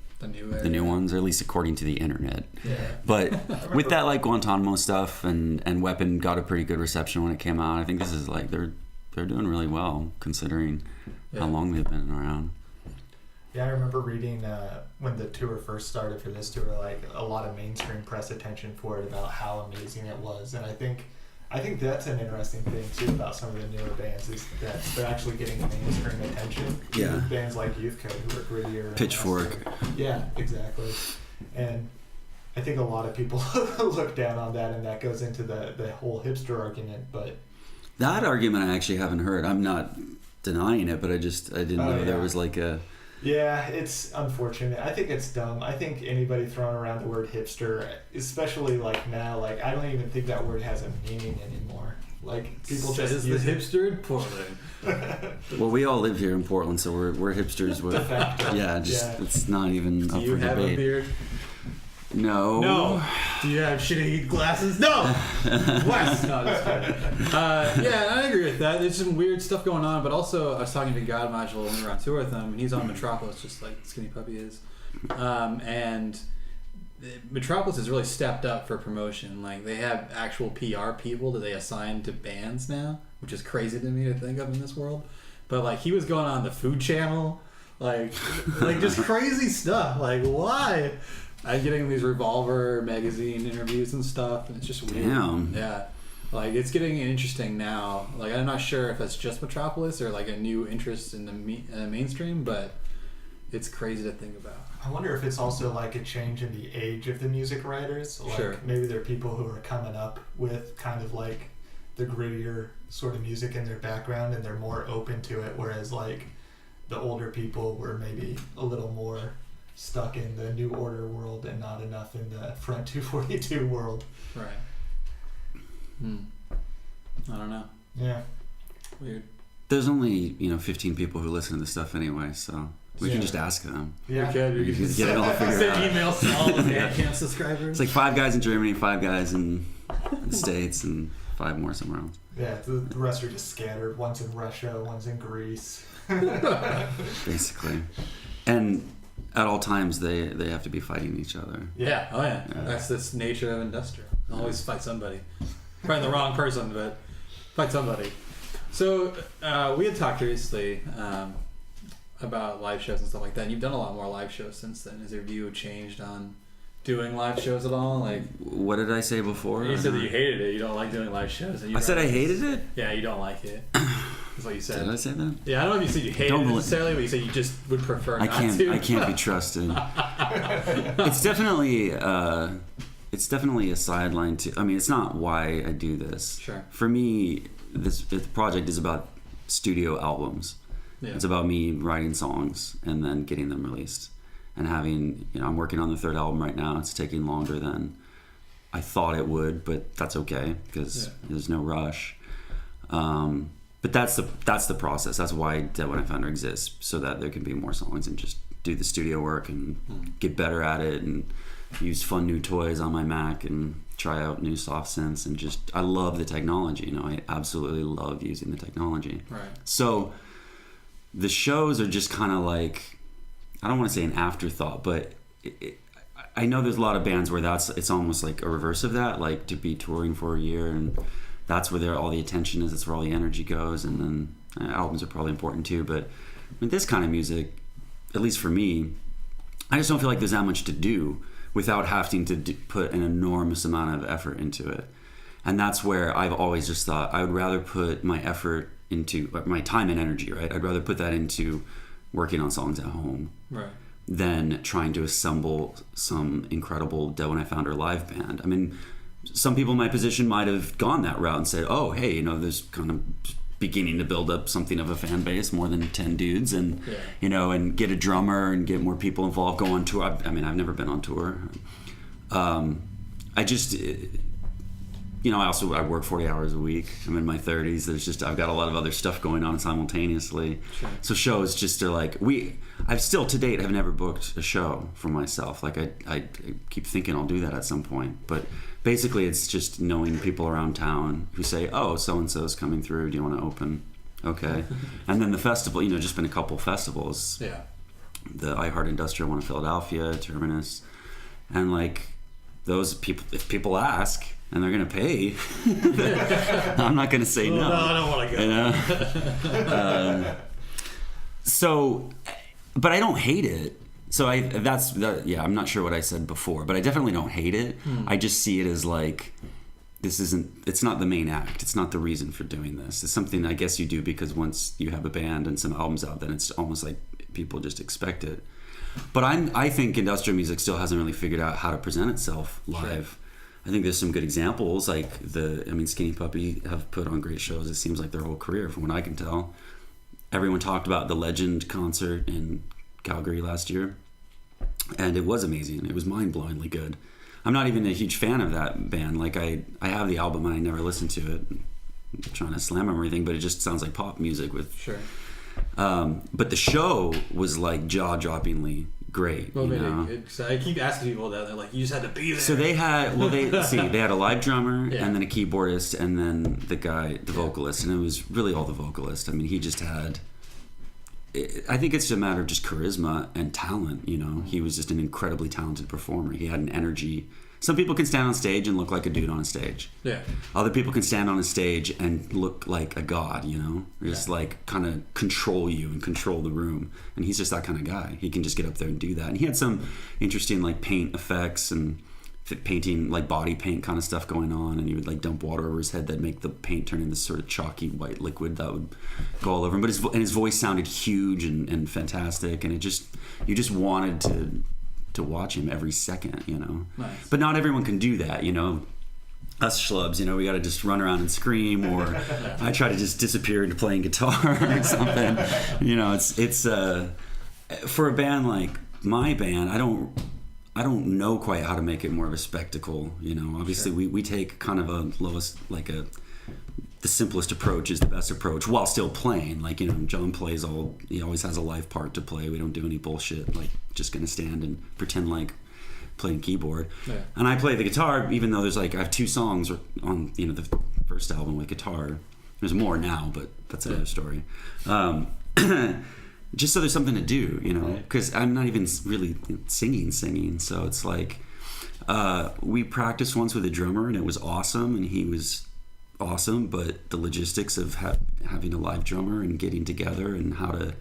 new ones, or at least according to the internet. Yeah. But with that like Guantanamo stuff and Weapon got a pretty good reception when it came out. I think this is like they're doing really well considering how long they've been around. Yeah, I remember reading when the tour first started for this tour, like a lot of mainstream press attention for it about how amazing it was, and I think that's an interesting thing too about some of the newer bands is that they're actually getting mainstream attention. Yeah. Bands like Youth Code who are grittier. Pitchfork. Yeah, exactly. And I think a lot of people look down on that, and that goes into the whole hipster argument. But that argument I actually haven't heard. I'm not denying it, but I didn't know there was like a. Yeah, it's unfortunate. I think it's dumb. I think anybody throwing around the word hipster, especially like now, like I don't even think that word has a meaning anymore. Like people just use the hipster in Portland. Well, we all live here in Portland, so we're hipsters with. It's not even up for debate. Do you have a beard? No. Do you have shitty glasses? No. Wes. No, just kidding. Yeah, I agree with that. There's some weird stuff going on, but also I was talking to God Module when we were on tour with him, and he's on Metropolis, just like Skinny Puppy is. And Metropolis has really stepped up for promotion. Like they have actual PR people that they assign to bands now, which is crazy to me to think of in this world. But like he was going on the Food Channel, like just crazy stuff. Like why? I'm getting these Revolver magazine interviews and stuff, and it's just weird. Damn. Yeah. Like, it's getting interesting now. Like, I'm not sure if that's just Metropolis or, like, a new interest in the mainstream, but it's crazy to think about. I wonder if it's also, like, a change in the age of the music writers. Like, sure. Maybe there are people who are coming up with kind of, like, the grittier sort of music in their background, and they're more open to it, whereas, like, the older people were maybe a little more stuck in the New Order world and not enough in the Front 242 world. Right. I don't know. Yeah. Weird. There's only 15 people who listen to this stuff anyway, so we can just ask them. Yeah. We can get it all figured out. Send emails to all the Bandcamp subscribers. It's like 5 guys in Germany, 5 guys in the States, and 5 more somewhere else. Yeah, the rest are just scattered. One's in Russia, one's in Greece. Basically. And at all times, they have to be fighting each other. Yeah. Oh, yeah. That's this nature of industrial. Always fight somebody. Probably the wrong person, but fight somebody. So, we had talked previously about live shows and stuff like that. And you've done a lot more live shows since then. Has your view changed on doing live shows at all? Like, what did I say before? You said that you hated it. You don't like doing live shows. And I said I hated it? Yeah, you don't like it. That's what you said. Did I say that? Yeah, I don't know if you said you hated it necessarily, but you said you just would prefer not to. I can't be trusted. It's definitely a sideline to. I mean, it's not why I do this. Sure. For me, the project is about studio albums. Yeah. It's about me writing songs and then getting them released. And having, I'm working on the 3rd album right now. It's taking longer than I thought it would, but that's okay because there's no rush. But that's the process. That's why Dead When I Found Her exists, so that there can be more songs and just do the studio work and get better at it and use fun new toys on my Mac and try out new soft synths and just I love the technology. I absolutely love using the technology. Right. So the shows are just kind of like, I don't want to say an afterthought, but I know there's a lot of bands where it's almost like a reverse of that, like to be touring for a year and that's where all the attention is, that's where all the energy goes, and then albums are probably important too, but with this kind of music, at least for me, I just don't feel like there's that much to do without having to put an enormous amount of effort into it. And that's where I've always just thought I would rather put my effort into my time and energy, right? I'd rather put that into working on songs at home than trying to assemble some incredible Dead When I Found Her live band. I mean, some people in my position might have gone that route and said, oh, hey, there's kind of beginning to build up something of a fan base, more than 10 dudes, and and get a drummer and get more people involved, go on tour. I mean, I've never been on tour. I work 40 hours a week. I'm in my 30s. I've got a lot of other stuff going on simultaneously. Sure. So shows just are like, I've still to date, I've never booked a show for myself. Like I keep thinking I'll do that at some point. But basically it's just knowing people around town who say, oh, so-and-so's coming through. Do you want to open? Okay. And then the festival, just been a couple festivals. Yeah. The iHeart Industrial one in Philadelphia, Terminus. And like those people, if people ask and they're going to pay, I'm not going to say no. No, I don't want to go. So, but I don't hate it. So I'm not sure what I said before, but I definitely don't hate it. I just see it as like, it's not the main act. It's not the reason for doing this. It's something I guess you do because once you have a band and some albums out, then it's almost like people just expect it. But I think industrial music still hasn't really figured out how to present itself live. Sure. I think there's some good examples, like Skinny Puppy have put on great shows. It seems like their whole career, from what I can tell. Everyone talked about the Legend concert in Calgary last year, and it was amazing. It was mind-blowingly good. I'm not even a huge fan of that band. Like I have the album and I never listened to it. I'm trying to slam them or anything, but it just sounds like pop music with. Sure. But the show was like jaw-droppingly great. Well, so I keep asking people that. They're like, you just had to be there. So they had, they had a live drummer and then a keyboardist and then the vocalist, and it was really all the vocalist. I mean, he just had. I think it's a matter of just charisma and talent. He was just an incredibly talented performer. He had an energy. Some people can stand on stage and look like a dude on a stage. Yeah. Other people can stand on a stage and look like a god, just like kind of control you and control the room. And he's just that kind of guy. He can just get up there and do that. And he had some interesting like paint effects and painting, like body paint kind of stuff going on. And he would like dump water over his head that'd make the paint turn into this sort of chalky white liquid that would go all over him. But his voice sounded huge and fantastic. And you just wanted to watch him every second, Nice. But not everyone can do that, us schlubs, we got to just run around and scream, or I try to just disappear into playing guitar or something. It's for a band like my band, I don't know quite how to make it more of a spectacle. Obviously sure. we take kind of a lowest, like the simplest approach is the best approach while still playing. Like, John plays he always has a live part to play. We don't do any bullshit, like just gonna stand and pretend like playing keyboard. Yeah. And I play the guitar, even though there's I have 2 songs on, the first album with guitar. There's more now, but that's another story. Just so there's something to do, because I'm not even really singing. So it's like, we practiced once with a drummer and it was awesome and he was awesome, but the logistics of having a live drummer and getting together and how to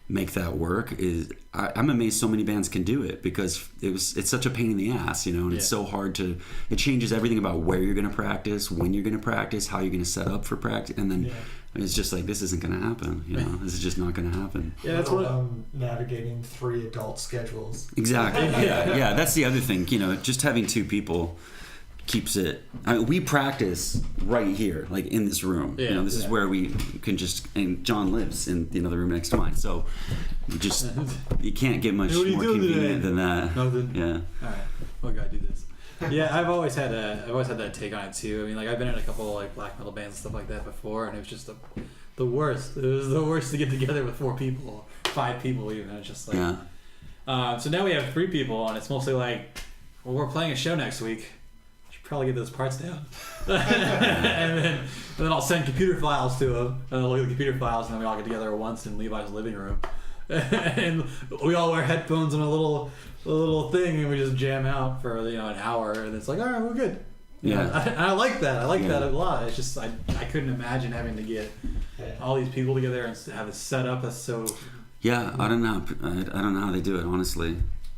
make that work is I'm amazed so many bands can do it, because it's such a pain in the ass, and it's so hard it changes everything about where you're going to practice, when you're going to practice, how you're going to set up for practice, and then it's just like, this isn't going to happen, this is just not going to happen. Yeah, that's what navigating 3 adult schedules. Exactly. yeah, that's the other thing, just having 2 people keeps it. I mean, we practice right here, like in this room. This is where we can and John lives in the room next to mine. So you can't get much more convenient than that. Nothing. Yeah. All right, we gotta do this. Yeah, I've always had that take on it too. I mean, like I've been in a couple like black metal bands and stuff like that before, and it was just the worst. It was the worst to get together with 4 people, 5 people even. It's just like. Yeah. So now we have 3 people, and it's mostly like, well, we're playing a show next week. Probably get those parts down, and then I'll send computer files to them, and they'll look at the computer files, and then we all get together once in Levi's living room, and we all wear headphones and a little thing, and we just jam out for an hour, and it's like, all right, we're good. I like that. I like that a lot. It's just I couldn't imagine having to get all these people together and have it set up as so. Yeah, I don't know how they do it, honestly.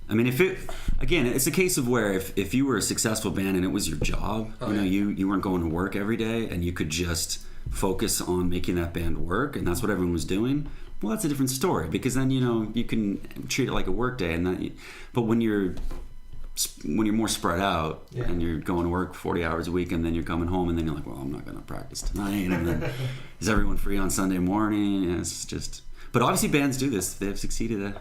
I mean, it's a case of where if you were a successful band and it was your job, you weren't going to work every day and you could just focus on making that band work, and that's what everyone was doing. Well, that's a different story, because then you can treat it like a work day, but when you're more spread out and you're going to work 40 hours a week and then you're coming home and then you're like, well, I'm not going to practice tonight, and then is everyone free on Sunday morning? And it's just. But obviously bands do this. They have succeeded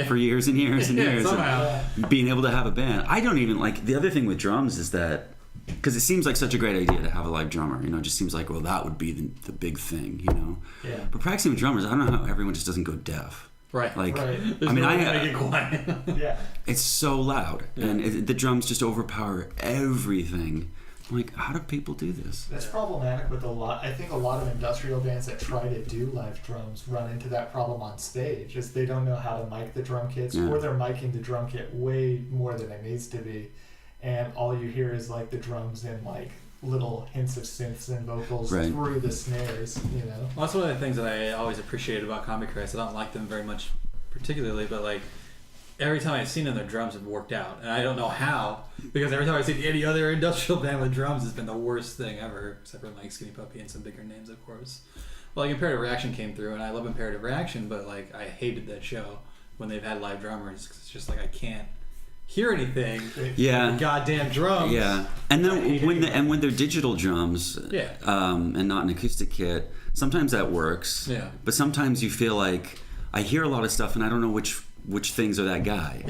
for years and years and years. Somehow. Being able to have a band. I don't even the other thing with drums is that because it seems like such a great idea to have a live drummer. It just seems like, well, that would be the big thing. Yeah. But practicing with drummers, I don't know how everyone just doesn't go deaf. Right. Like, right. I mean, make it quiet. Yeah. It's so loud, and the drums just overpower everything. I'm like, how do people do this? That's problematic with I think a lot of industrial bands that try to do live drums run into that problem on stage, is they don't know how to mic the drum kits, or they're miking the drum kit way more than it needs to be, and all you hear is like the drums and like little hints of synths and vocals through the snares. Well, that's one of the things that I always appreciated about Combi Christ. I don't like them very much particularly, but like every time I've seen them, their drums have worked out, and I don't know how, because every time I've seen any other industrial band with drums, it's been the worst thing ever, except for like Skinny Puppy and some bigger names, of course. Well, like Imperative Reaction came through, and I love Imperative Reaction, but like I hated that show when they've had live drummers, because it's just like I can't hear anything. Yeah. The goddamn drums. Yeah. And then when they're digital drums, and not an acoustic kit, sometimes that works. Yeah. But sometimes you feel like I hear a lot of stuff and I don't know which things are that guy.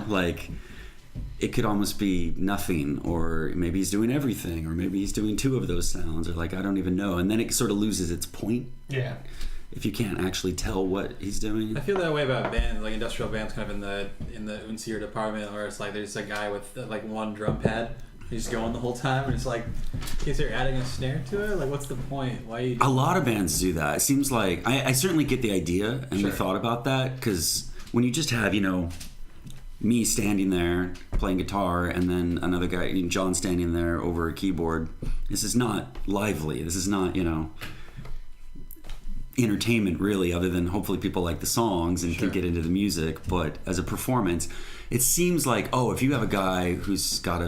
Like it could almost be nothing, or maybe he's doing everything, or maybe he's doing two of those sounds, or like I don't even know, and then it sort of loses its point. Yeah. If you can't actually tell what he's doing. I feel that way about bands, like industrial bands, kind of in the Unsier department, where it's like there's a guy with like one drum pad, he's going the whole time, and it's like, is there adding a snare to it? Like, what's the point? Why? A lot of bands do that. It seems like I certainly get the idea and the thought about that, because when you just have me standing there playing guitar and then another guy, John, standing there over a keyboard, this is not lively. This is not entertainment really, other than hopefully people like the songs and can get into the music. But as a performance, it seems like, if you have a guy who's got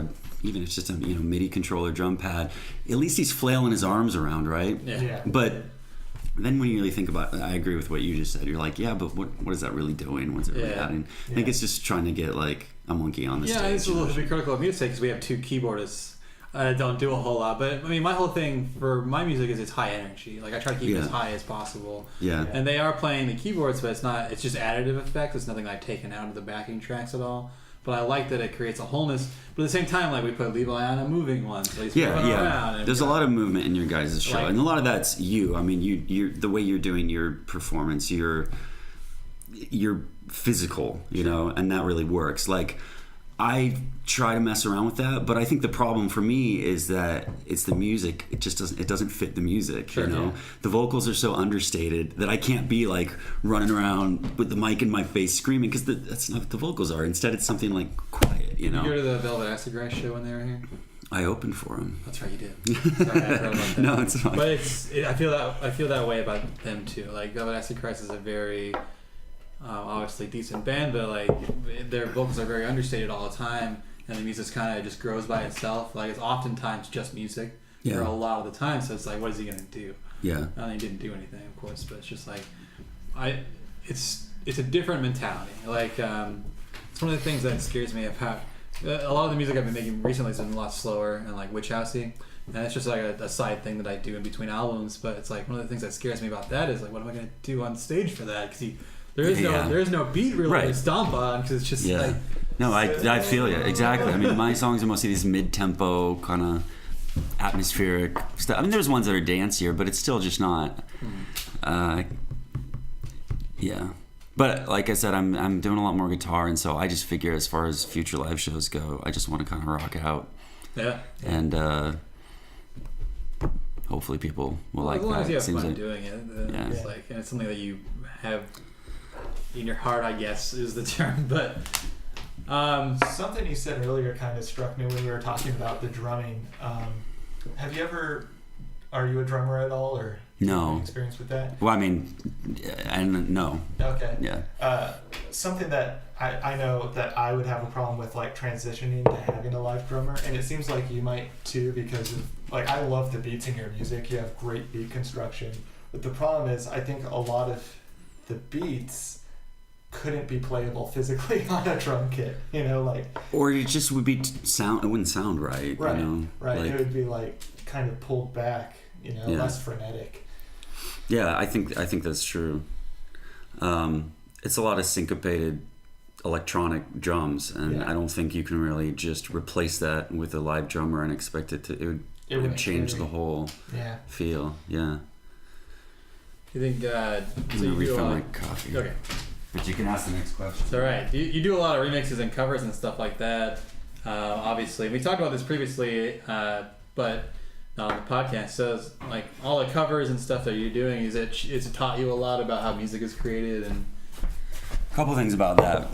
even if it's just a MIDI controller drum pad, at least he's flailing his arms around, right? Yeah. But then when you really think about it, I agree with what you just said. You're like, but what is that really doing? What's it really adding? I think it's just trying to get like a monkey on the stage. Yeah, it's a little bit critical of me to say, because we have two keyboardists. I don't do a whole lot, but I mean, my whole thing for my music is it's high energy. Like I try to keep it as high as possible. Yeah. And they are playing the keyboards, but it's just additive effects. It's nothing I've taken out of the backing tracks at all. But I like that it creates a wholeness. But at the same time, like we put Levi on a moving one, so he's moving around. There's a lot of movement in your guys' show, and a lot of that's you. I mean, you're the way you're doing your performance. You're physical, and that really works. Like I try to mess around with that, but I think the problem for me is that it's the music. It just doesn't fit the music. The vocals are so understated that I can't be like running around with the mic in my face screaming, because that's not what the vocals are. Instead, it's something like quiet. Did you go to the Velvet Acid Grass show when they were here? I opened for him. That's right, you did. Sorry, I forgot about that. No, it's fine. But I feel that way about them too. Like Velvet Acid Grass is a very obviously decent band, but like their vocals are very understated all the time, and the music kind of just grows by itself. Like it's oftentimes just music for a lot of the time. So it's like, what is he gonna do? Yeah. And he didn't do anything, of course, but it's just like it's a different mentality. Like it's one of the things that scares me about a lot of the music I've been making recently has been a lot slower and like witch housey, and it's just like a side thing that I do in between albums. But it's like one of the things that scares me about that is like, what am I gonna do on stage for that? Because there is no beat really to stomp on, because it's just like. No, I feel you exactly. I mean, my songs are mostly these mid-tempo kind of atmospheric stuff. I mean, there's ones that are dancier, but it's still just not. But like I said, I'm doing a lot more guitar, and so I just figure as far as future live shows go, I just want to kind of rock out. Yeah. And hopefully people will like that. As long as you have Seems fun like, doing it, it's like, and it's something that you have in your heart, I guess is the term. But something you said earlier kind of struck me when we were talking about the drumming. Are you a drummer at all, or no any experience with that? Well, I mean, and no. Okay. Yeah. Something that I know that I would have a problem with, like transitioning to having a live drummer, and it seems like you might too, because of, like, I love the beats in your music. You have great beat construction, but the problem is I think a lot of the beats couldn't be playable physically on a drum kit, or it just would be sound. It wouldn't sound right. Right. Like, it would be like kind of pulled back, less frenetic. Yeah, I think that's true. It's a lot of syncopated. electronic drums, and Yeah. I don't think you can really just replace that with a live drummer and expect it to. It would change the whole feel. Yeah. You think? So I'm gonna you do refill a my lot. coffee. Okay. But you can ask the next question. It's all right. You do a lot of remixes and covers and stuff like that. Obviously, we talked about this previously, but on the podcast. So, like all the covers and stuff that you're doing, is it taught you a lot about how music is created and? A couple things about that.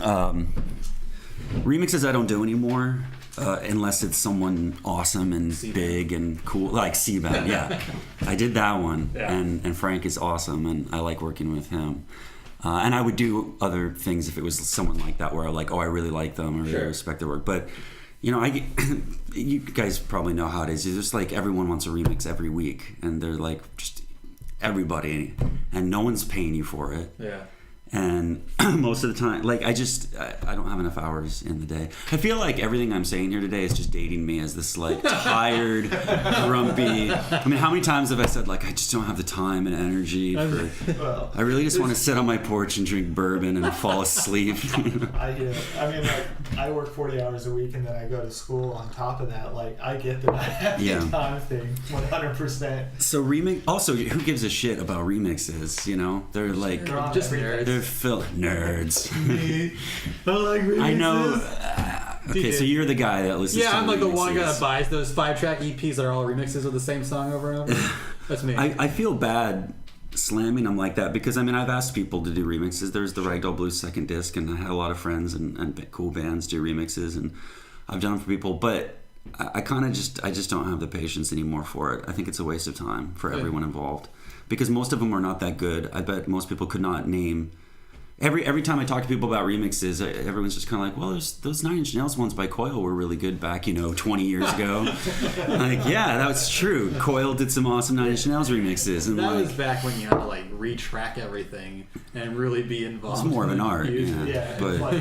Remixes I don't do anymore, unless it's someone awesome and C-Band. big and cool, like C-Band. Yeah, I did that one, and Frank is awesome, and I like working with him. And I would do other things if it was someone like that, where I'm like, oh, I really like them, or really respect their work. But you know, you guys probably know how it is. It's just like everyone wants a remix every week, and they're like just everybody, and no one's paying you for it. Yeah. And most of the time, like I don't have enough hours in the day. I feel like everything I'm saying here today is just dating me as this like tired, grumpy. I mean, how many times have I said like I just don't have the time and energy for? I really just want to sit on my porch and drink bourbon and fall asleep. I mean, like I work 40 hours a week and then I go to school on top of that. Like I get the not having time thing 100%. So remix. Also, who gives a shit about remixes? You know, they're like Just nerds. They're nerds. I like remixes. I know. Okay, so you're the guy that listens to I'm like the one guy remixes. that buys those 5-track EPs that are all remixes of the same song over and over. That's me. I feel bad slamming them like that because I mean I've asked people to do remixes. There's the Ragdoll Blues second disc, and I had a lot of friends and cool bands do remixes, and I've done them for people, but I kind of just don't have the patience anymore for it. I think it's a waste of time for everyone involved because most of them are not that good. I bet most people could not name. Every time I talk to people about remixes, everyone's just kind of like, well, those 9 Inch Nails ones by Coil were really good back, 20 years ago. Like, yeah, that was true. Coil did some awesome 9 Inch Nails remixes. And that was back when you had to like retrack everything and really be involved. It's more of an art. Yeah, but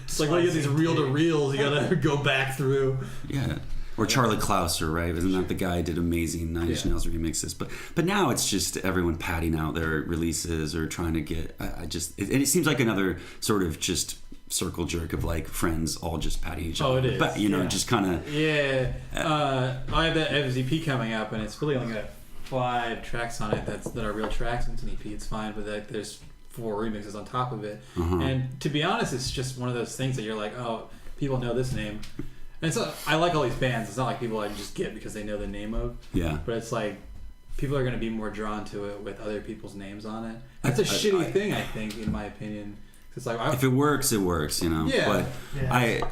it's like when you get these reel-to-reels, you gotta go back through. Yeah. Or Charlie Clouser, right? Isn't that the guy who did amazing 9 Inch Nails remixes? But now it's just everyone padding out their releases or trying to get. It seems like another sort of just circle jerk of like friends all just patting each other. Oh, it is. But just kind of. Yeah. I have that EP coming up, and it's really only got 5 tracks on it that are real tracks. It's an EP. It's fine, but like, there's 4 remixes on top of it. And to be honest, it's just one of those things that you're like, oh, people know this name. And so I like all these bands. It's not like people I just get because they know the name of. Yeah. But it's like people are going to be more drawn to it with other people's names on it. That's a shitty thing, I think, in my opinion. It's like if it works, it works, Yeah. But I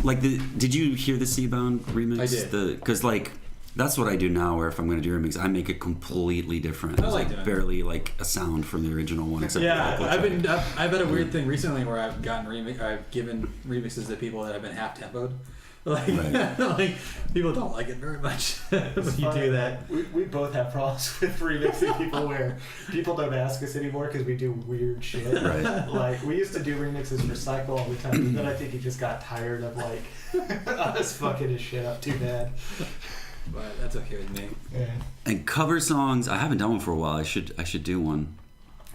like did you hear the Seabound remix? I did. Because like that's what I do now. Where if I'm going to do a remix, I make it completely different. There's like barely like a sound from the original one. Except I've had a weird thing recently where I've given remixes to people that have been half tempoed. Like, like people don't like it very much when you do that. We both have problems with remixing people where people don't ask us anymore because we do weird shit. Right. Like we used to do remixes for Cycle all the time, and then I think he just got tired of like us fucking his shit up too bad. But that's okay with me. Yeah. And cover songs, I haven't done one for a while. I should do one.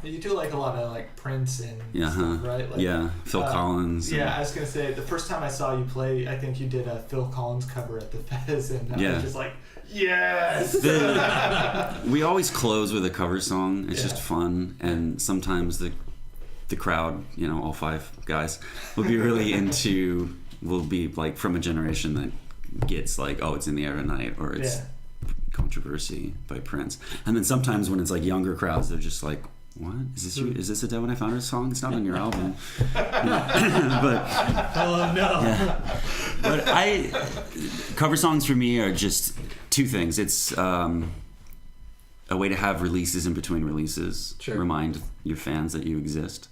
You do like a lot of like Prince and stuff, right? Like, Phil Collins. Yeah, I was gonna say the first time I saw you play, I think you did a Phil Collins cover at the Fez, and I was just like, yes. We always close with a cover song. It's just fun, and sometimes the crowd, all 5 guys, will be really into. Will be like from a generation that gets like, oh, it's In the Air Tonight, or it's Controversy by Prince, and then sometimes when it's like younger crowds, they're just like. What is this? Is this a Dead When I Found Her song? It's not on your album. But oh no! Yeah. But cover songs for me are just 2 things. It's a way to have releases in between releases. Sure. Remind your fans that you exist.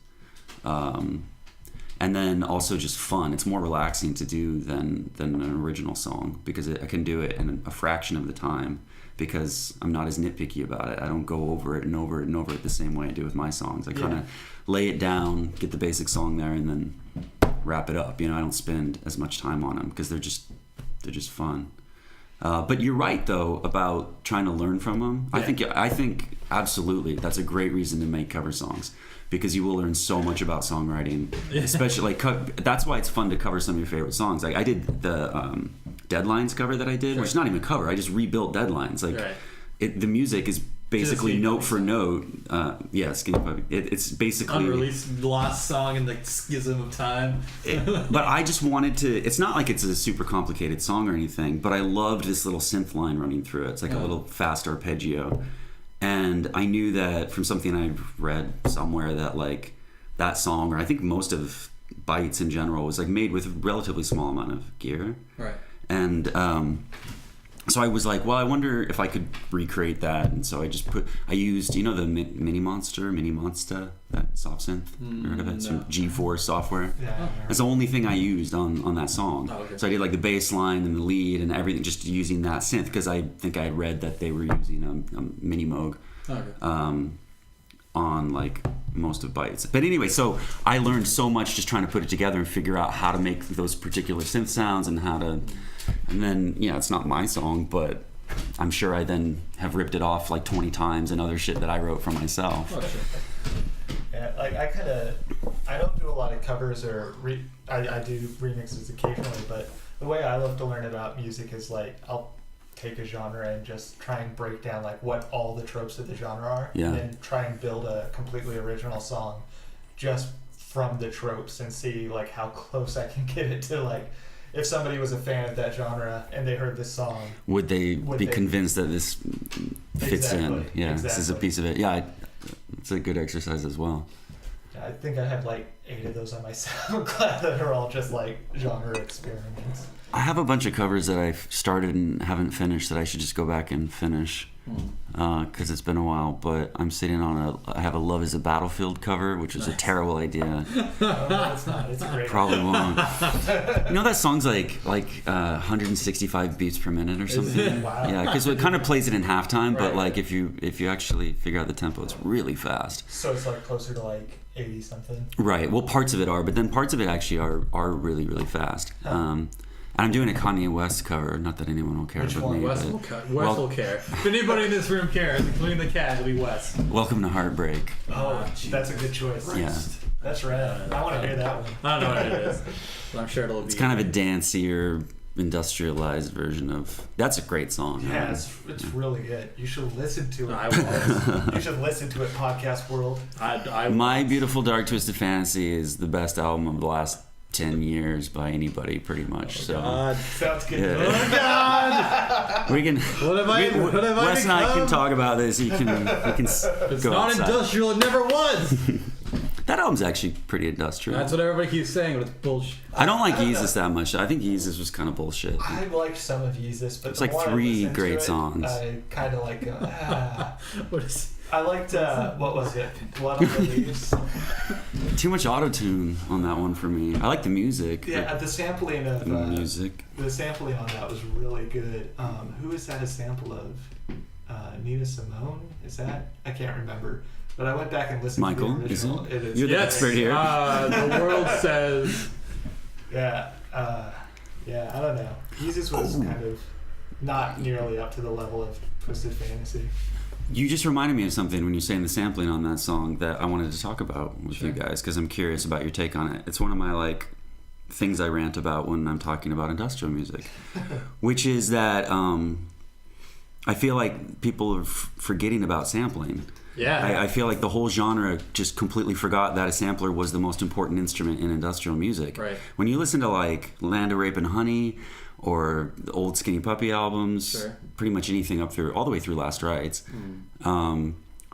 And then also just fun. It's more relaxing to do than an original song because I can do it in a fraction of the time. Because I'm not as nitpicky about it. I don't go over it and over it and over it the same way I do with my songs. I kind of lay it down, get the basic song there, and then wrap it up. I don't spend as much time on them because they're just fun. But you're right though about trying to learn from them. Yeah. I think absolutely that's a great reason to make cover songs, because you will learn so much about songwriting, especially like that's why it's fun to cover some of your favorite songs. Like I did the Deadlines cover that I did, which is not even a cover. I just rebuilt Deadlines. Like the music is basically note for note. Skinny Puppy. It's basically unreleased lost song in the schism of time. But I just wanted to. It's not like it's a super complicated song or anything, but I loved this little synth line running through it. It's like a little fast arpeggio, and I knew that from something I read somewhere that like that song, or I think most of Bites in general, was like made with a relatively small amount of gear. Right. And so I was like, well, I wonder if I could recreate that. And so I used, the Mini Monster, that soft synth. Heard of it? It's from G4 software. Yeah. That's the only thing I used on that song. Oh, okay. So I did like the bass line and the lead and everything, just using that synth, because I think I had read that they were using a Mini Moog. Okay. On like most of Bites. But anyway, so I learned so much just trying to put it together and figure out how to make those particular synth sounds and then it's not my song, but I'm sure I then have ripped it off like 20 times and other shit that I wrote for myself. Oh, sure. Yeah, like I don't do a lot of covers or I do remixes occasionally, but the way I love to learn about music is like I'll take a genre and just try and break down like what all the tropes of the genre are, and then try and build a completely original song just from the tropes and see like how close I can get it to like if somebody was a fan of that genre and they heard this song, would they be convinced that this fits in? Yeah, this is a piece of it. Yeah, it's a good exercise as well. I think I have like 8 of those on my SoundCloud that are all just like genre experiments. I have a bunch of covers that I've started and haven't finished that I should just go back and finish, because it's been a while. But I'm sitting on I have a Love Is a Battlefield cover, which was a terrible idea. No, it's not. It's great. Probably won't. That song's like 165 beats per minute or something. Wow. Yeah, because it kind of plays it in halftime, but like if you actually figure out the tempo, it's really fast. So it's like closer to like 80 something. Right. Well, parts of it are, but then parts of it actually are really, really fast. And I'm doing a Kanye West cover. Not that anyone will care about me. Wes will care. If anybody in this room cares, including the cat, it'll be Wes. Welcome to Heartbreak. Oh, that's a good choice. Yeah. That's rad. I want to hear that one. I don't know what it is, but I'm sure it'll be. It's kind of a dancier, industrialized version of. That's a great song. Yeah, it's really good. You should listen to it. I will. You should listen to it, podcast world. My Beautiful Dark Twisted Fantasy is the best album of the last 10 years by anybody, pretty much. God. Sounds good. Yeah. Oh God! We can. What have I Wes and I can talk about this. You can. It's go not outside. industrial. It never was. That album's actually pretty industrial. That's what everybody keeps saying, but it's bullshit. I don't like Yeezus that much. I think Yeezus was kind of bullshit. I liked some of Yeezus, but It's the like more I 3 listened to great it, songs. I kind of like. What is? I liked what was it? Blood on the Leaves. Too much auto-tune on that one for me. I like the music. Yeah, the sampling of The music. The sampling on that was really good. Who is that a sample of? Nina Simone? Is that? I can't remember. But I went back and listened Michael, to the original. is it? It is. You're the expert here. The world says. Yeah. Yeah, I don't know. Jesus was kind of not nearly up to the level of Twisted Fantasy. You just reminded me of something when you're saying the sampling on that song that I wanted to talk about with you guys, because I'm curious about your take on it. It's one of my things I rant about when I'm talking about industrial music, which is that I feel like people are forgetting about sampling. Yeah. I feel like the whole genre just completely forgot that a sampler was the most important instrument in industrial music. Right. When you listen to Land of Rape and Honey or the old Skinny Puppy albums, Sure. pretty much anything all the way through Last Rites,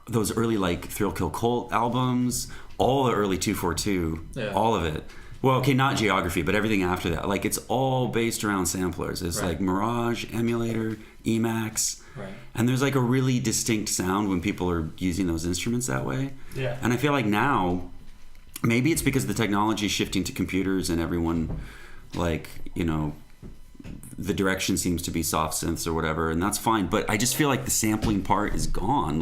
those early Thrill Kill Cult albums, all the early 242, all of it. Well, okay, not Geography, but everything after that. It's all based around samplers. It's Right. Mirage, Emulator, Emacs. Right. And there's a really distinct sound when people are using those instruments that way. Yeah. And I feel like now, maybe it's because the technology is shifting to computers and everyone, the direction seems to be soft synths or whatever, and that's fine. But I just feel like the sampling part is gone.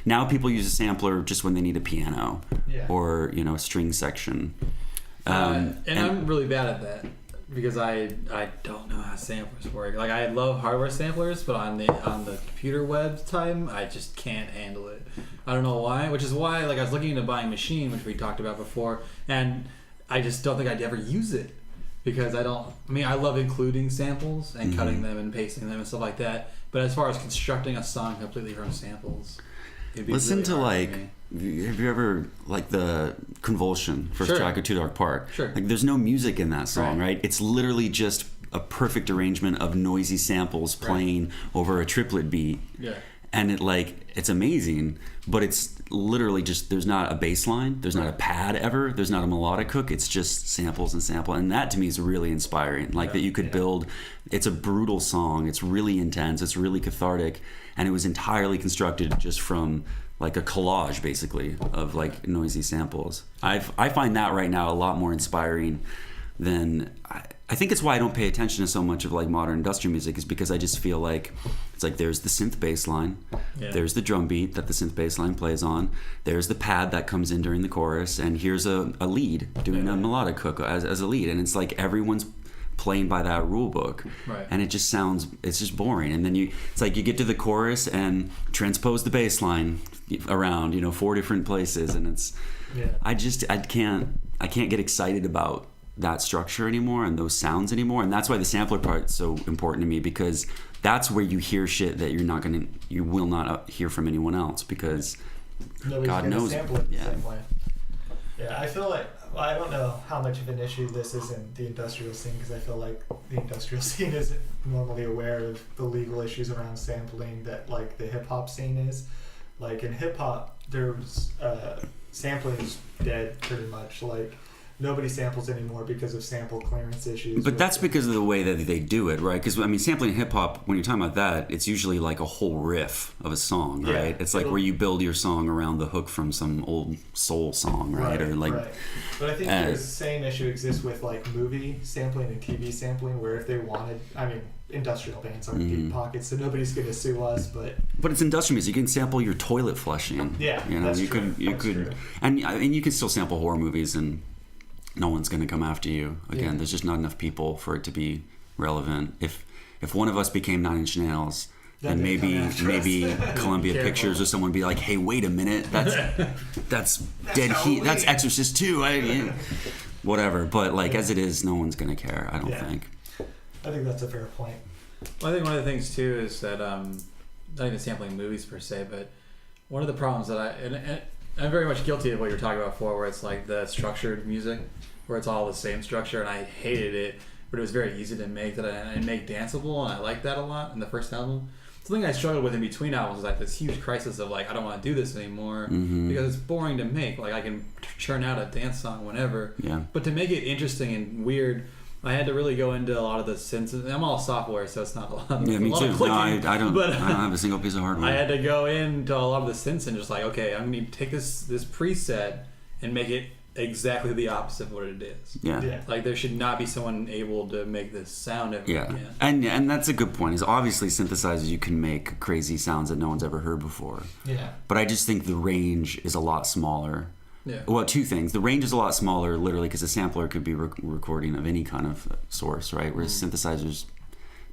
Now people use a sampler just when they need a piano or, a string section. And I'm really bad at that. because I don't know how samplers work. Like I love hardware samplers, but on the computer web time, I just can't handle it. I don't know why. Which is why like I was looking into buying a machine, which we talked about before, and I just don't think I'd ever use it because I love including samples and cutting them and pasting them and stuff like that. But as far as constructing a song completely from samples, it'd be Listen really to hard like. for me. Have you ever like the Convulsion first track of Too Dark Park? Sure. Like there's no music in that song, right? It's literally just a perfect arrangement of noisy samples playing over a triplet beat. Yeah. And it's amazing, but it's literally just there's not a bass line, there's not a pad ever, there's not a melodic hook, it's just samples and sample, and that to me is really inspiring. Like that you could build. It's a brutal song, it's really intense, it's really cathartic, and it was entirely constructed just from like a collage basically of like noisy samples. I find that right now a lot more inspiring than I think it's why I don't pay attention to so much of like modern industrial music, is because I just feel like it's like there's the synth bass line, there's the drum beat that the synth bass line plays on, there's the pad that comes in during the chorus, and here's a lead doing a melodic hook as a lead, and it's like everyone's playing by that rule book, and it just sounds, it's just boring. And then it's like you get to the chorus and transpose the bass line around 4 different places, and it's I can't get excited about that structure anymore and those sounds anymore. And that's why the sampler part is so important to me, because that's where you hear shit that you will not hear from anyone else, because nobody's God knows sample it the same way. Yeah, I feel like I don't know how much of an issue this is in the industrial scene, because I feel like the industrial scene isn't normally aware of the legal issues around sampling that like the hip hop scene is. Like in hip hop, there's sampling is dead pretty much. Like nobody samples anymore because of sample clearance issues. But that's because of the way that they do it, right? Because sampling in hip hop, when you're talking about that, it's usually like a whole riff of a song, right? It's like where you build your song around the hook from some old soul song, right? Or like, But I think the same issue exists with like movie sampling and TV sampling, where if they wanted, industrial bands aren't deep pockets, so nobody's going to sue us. But it's industrial music. You can sample your toilet flushing. Yeah, that's true. True. And you can still sample horror movies, and no one's going to come after you. Again, there's just not enough people for it to be relevant. If one of us became 9 Inch Nails, then maybe Columbia Pictures or someone would be like, hey, wait a minute, that's Dead Heat, that's Exorcist 2, whatever. But like as it is, no one's going to care, I don't think. I think that's a fair point. Well, I think one of the things too is that not even sampling movies per se, but one of the problems that and I'm very much guilty of what you're talking about before, where it's like the structured music, where it's all the same structure, and I hated it, but it was very easy to make and make danceable, and I liked that a lot in the first album. Something I struggled with in between albums is like this huge crisis of like, I don't want to do this anymore because it's boring to make. Like I can churn out a dance song whenever, but to make it interesting and weird, I had to really go into a lot of the synths. I'm all software, so it's not a lot of me too. of clicking, no, I don't have a single piece of hardware. I had to go into a lot of the synths and just like, okay, I'm going to take this preset and make it exactly the opposite of what it is. Yeah. Like there should not be someone able to make this sound ever again. And that's a good point. Is obviously synthesizers, you can make crazy sounds that no one's ever heard before. Yeah. But I just think the range is a lot smaller. Yeah. Well, 2 things. The range is a lot smaller, literally, because a sampler could be recording of any kind of source, right? Whereas synthesizers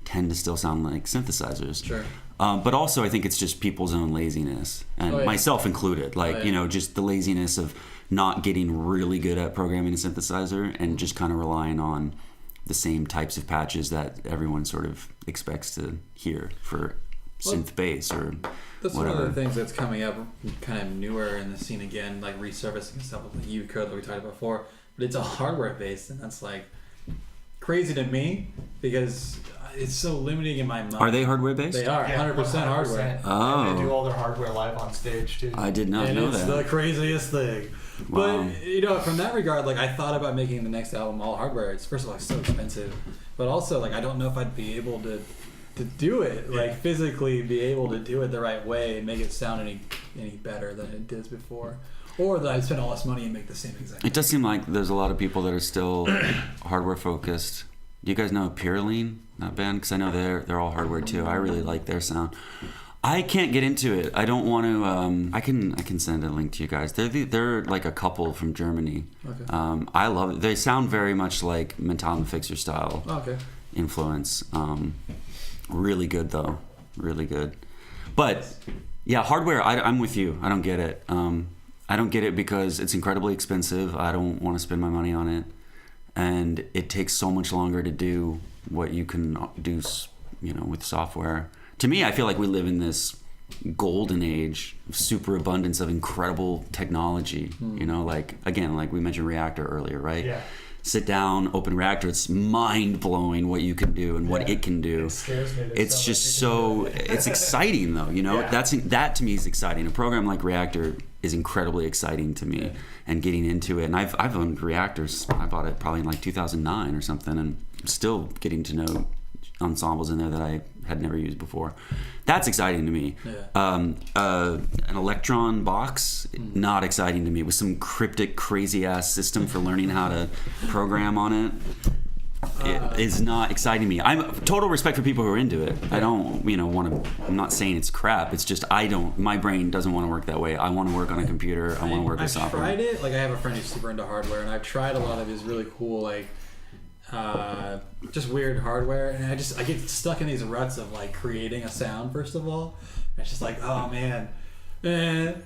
tend to still sound like synthesizers. Sure. But also, I think it's just people's own laziness, and myself included. Like, just the laziness of not getting really good at programming a synthesizer and just kind of relying on the same types of patches that everyone sort of expects to hear for synth bass or that's whatever. One of the things that's coming up kind of newer in the scene again, like resurfacing and stuff like you code that we talked about before, but it's all hardware based, and that's like crazy to me because it's so limiting in my mind. Are they hardware based? They are 100% hardware. Oh. And they do all their hardware live on stage too. I did not know that. It's the craziest thing. Wow. But from that regard, like I thought about making the next album all hardware. It's first of all it's so expensive, but also like I don't know if I'd be able to do it, like physically be able to do it the right way and make it sound any better than it did before, or that I'd spend all this money and make the same exact. It does seem like there's a lot of people that are still hardware focused. Do you guys know Purelene, that band? Because I know they're all hardware too. I really like their sound. I can't get into it. I don't want to. I can send a link to you guys. They're like a couple from Germany. Okay. I love it. They sound very much like Mental Fixer style influence. Really good though. Really good. But yeah, hardware. I'm with you. I don't get it. I don't get it because it's incredibly expensive. I don't want to spend my money on it, and it takes so much longer to do what you can do, with software. To me, I feel like we live in this golden age of superabundance of incredible technology. Like we mentioned Reactor earlier, right? Yeah. Sit down, open Reactor. It's mind blowing what you can do and what it can do. It scares me. It's just it's exciting though. That to me is exciting. A program like Reactor is incredibly exciting to me, and getting into it. And I've owned Reactors. I bought it probably in like 2009 or something, and I'm still getting to know ensembles in there that I had never used before. That's exciting to me. An Electron box, not exciting to me, with some cryptic crazy ass system for learning how to program on it. It is not exciting to me. I'm total respect for people who are into it. I don't want to, I'm not saying it's crap. It's just my brain doesn't want to work that way. I want to work on a computer. I want to work with software. I've tried it. Like I have a friend who's super into hardware, and I've tried a lot of his really cool just weird hardware, and I get stuck in these ruts of like creating a sound first of all. And it's just like, oh man, they're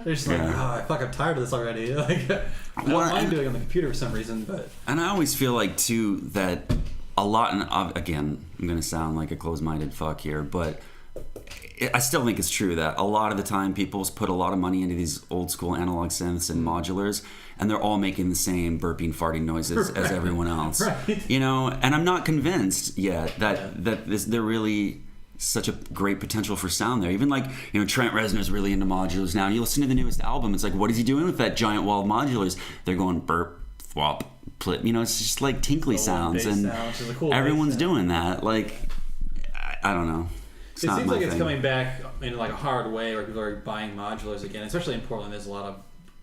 just like, I'm tired of this already. Like, I don't mind doing it on the computer for some reason, but. And I always feel like too that a lot, and again, I'm gonna sound like a closed-minded fuck here, but I still think it's true that a lot of the time people put a lot of money into these old school analog synths and modulars, and they're all making the same burping, farting noises as everyone else. Right. And I'm not convinced yet that they're really such a great potential for sound there. Even like, Trent Reznor's really into modulars now, and you listen to the newest album, it's like, what is he doing with that giant wall of modulars? They're going burp, thwop, plip. It's just like tinkly sounds, and cool everyone's doing that. Like, I don't know. It seems like it's coming back in like a hard way, where people are buying modulars again, especially in Portland. There's a lot of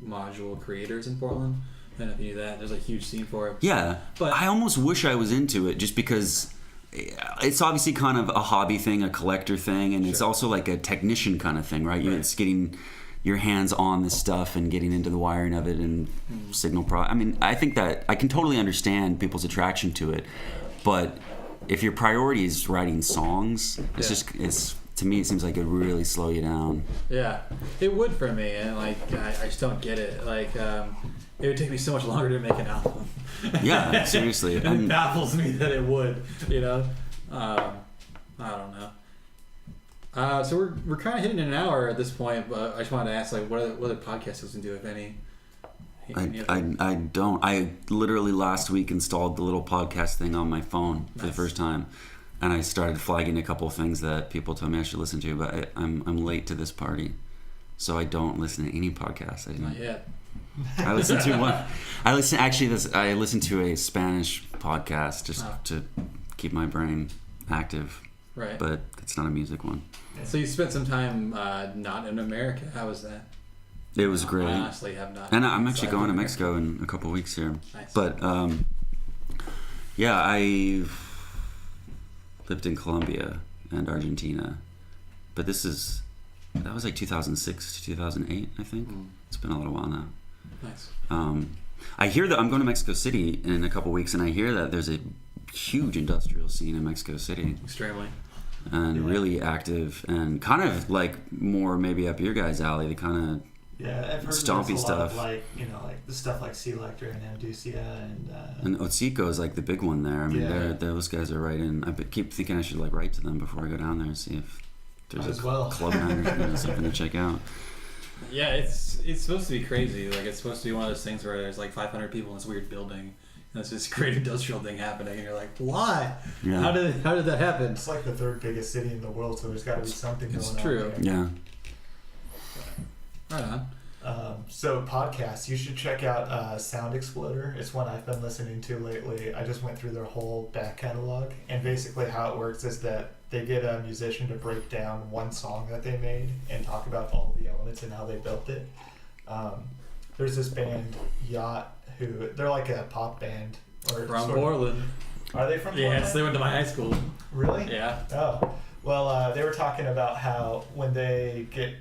module creators in Portland. I don't know if you knew that. There's a huge scene for it. Yeah, but I almost wish I was into it, just because it's obviously kind of a hobby thing, a collector thing, and it's also like a technician kind of thing, right? It's getting your hands on this stuff and getting into the wiring of it and signal I mean, I think that I can totally understand people's attraction to it, but if your priority is writing songs, it's to me it seems like it would really slow you down. Yeah, it would for me, and like I just don't get it. Like it would take me so much longer to make an album. Yeah, seriously. And it baffles me that it would. I don't know. So we're kind of hitting an hour at this point, but I just wanted to ask, like, what other podcasts you listen to, if any? I don't. I literally last week installed the little podcast thing on my phone for the first time, and I started flagging a couple of things that people told me I should listen to, but I'm late to this party, so I don't listen to any podcasts. Not yet. I listened to one. I listened to a Spanish podcast just to keep my brain active. Right. But it's not a music one. So you spent some time not in America. How was that? It was great. I honestly have not. And I'm actually going to Mexico in a couple of weeks here. Nice. But I lived in Colombia and Argentina. But that was like 2006 to 2008, I think. It's been a little while now. Nice. I hear that I'm going to Mexico City in a couple of weeks, and I hear that there's a huge industrial scene in Mexico City. Extremely. And really active, and kind of like more maybe up your guys' alley, the kind of I've heard stompy stuff. Like the stuff like Selector and Amducia and Otsiko is like the big one there. I mean, those guys are right in. I keep thinking I should like write to them before I go down there and see if there's club night or something to check out. Yeah, it's supposed to be crazy. Like, it's supposed to be one of those things where there's like 500 people in this weird building. And it's this great industrial thing happening, and you're like, why? Yeah. How did that happen? It's like the third biggest city in the world, so there's got to be something going on. It's true. Yeah. Right on. So podcasts, you should check out Sound Exploder. It's one I've been listening to lately. I just went through their whole back catalog, and basically how it works is that they get a musician to break down one song that they made and talk about all the elements and how they built it. There's this band, Yacht, who they're like a pop band from Portland. Are they from Yes, Portland? they went to my high school. Really? Yeah. Oh. Well, they were talking about how when they get